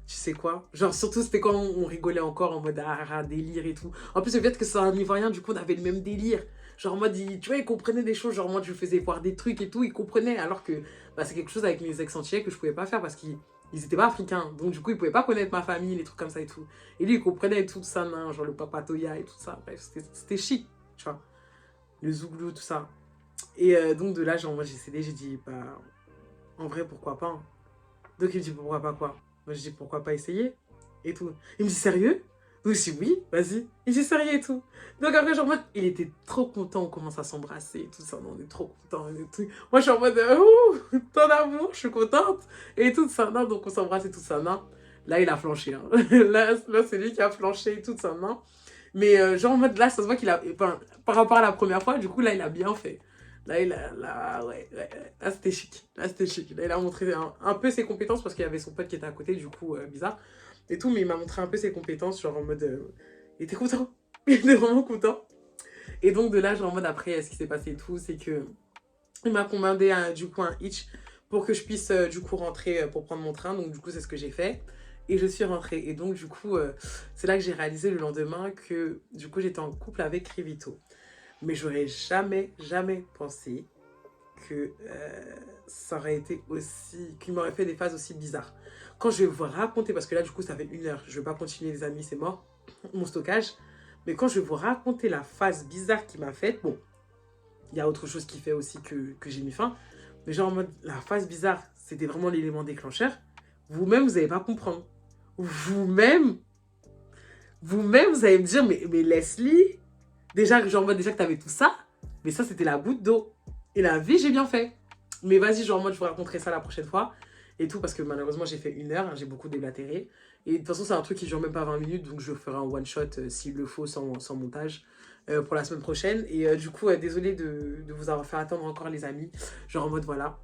tu sais quoi? Genre, surtout, c'était quand on rigolait encore en mode délire et tout. En plus, le fait que c'est un Ivoirien, du coup, on avait le même délire. Genre, en mode, tu vois, il comprenait des choses. Genre, moi, je lui faisais voir des trucs et tout. Il comprenait. Alors que bah, c'est quelque chose avec mes ex-antillais que je pouvais pas faire parce qu'ils étaient pas africains. Donc, du coup, ils pouvaient pas connaître ma famille, les trucs comme ça et tout. Et lui, il comprenait tout ça, nan, genre le papatoya et tout ça. Bref, c'était chic, tu vois. Le zouglou, tout ça. Et donc, de là, genre, moi, j'ai cédé. J'ai dit, bah, en vrai, pourquoi pas, hein. Donc, il me dit, pourquoi pas quoi? Moi, je dis, pourquoi pas essayer? Et tout. Il me dit, sérieux? Donc, je dis, oui, vas-y. Il dit, sérieux et tout. Donc, après, genre, en mode, il était trop content, on commence à s'embrasser et tout ça. Non, on est trop content et tout. Moi, je suis en mode, ouh, ton amour, je suis contente. Et tout ça, non. Donc, on s'embrasse et tout ça, non. Là, il a flanché, hein. Là c'est lui qui a flanché et tout ça, non. Mais, genre, en mode, là, ça se voit qu'il a. Enfin, par rapport à la première fois, du coup, là, il a bien fait. Là, là c'était chic. Là, c'était chic. Là, il a montré un peu ses compétences parce qu'il y avait son pote qui était à côté, du coup, bizarre. Et tout, mais il m'a montré un peu ses compétences, genre en mode. Il était content. Il était vraiment content. Et donc, de là, genre en mode après, ce qui s'est passé et tout, c'est que. Il m'a commandé du coup un hitch pour que je puisse du coup rentrer pour prendre mon train. Donc, du coup, c'est ce que j'ai fait. Et je suis rentrée. Et donc, du coup, c'est là que j'ai réalisé le lendemain que du coup, j'étais en couple avec Rivito. Mais j'aurais jamais, jamais pensé que ça aurait été aussi... qu'il m'aurait fait des phases aussi bizarres. Quand je vais vous raconter, parce que là, du coup, ça fait 1 heure, je vais pas continuer, les amis, c'est mort, mon stockage. Mais quand je vais vous raconter la phase bizarre qu'il m'a faite, bon, il y a autre chose qui fait aussi que j'ai mis fin. Mais genre, en mode, la phase bizarre, c'était vraiment l'élément déclencheur. Vous-même, vous n'allez pas comprendre. Vous-même, vous allez me dire, mais Leslie... Déjà, genre, déjà que t'avais tout ça, mais ça, c'était la goutte d'eau. Et la vie, j'ai bien fait. Mais vas-y, genre, moi, je vous raconterai ça la prochaine fois. Et tout, parce que malheureusement, j'ai fait 1 heure, hein, j'ai beaucoup déblatéré. Et de toute façon, c'est un truc qui dure même pas 20 minutes, donc je ferai un one-shot, s'il le faut, sans montage, pour la semaine prochaine. Et du coup, désolé de vous avoir fait attendre encore, les amis. Genre, en mode, voilà.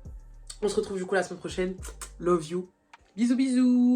On se retrouve, du coup, la semaine prochaine. Love you. Bisous, bisous.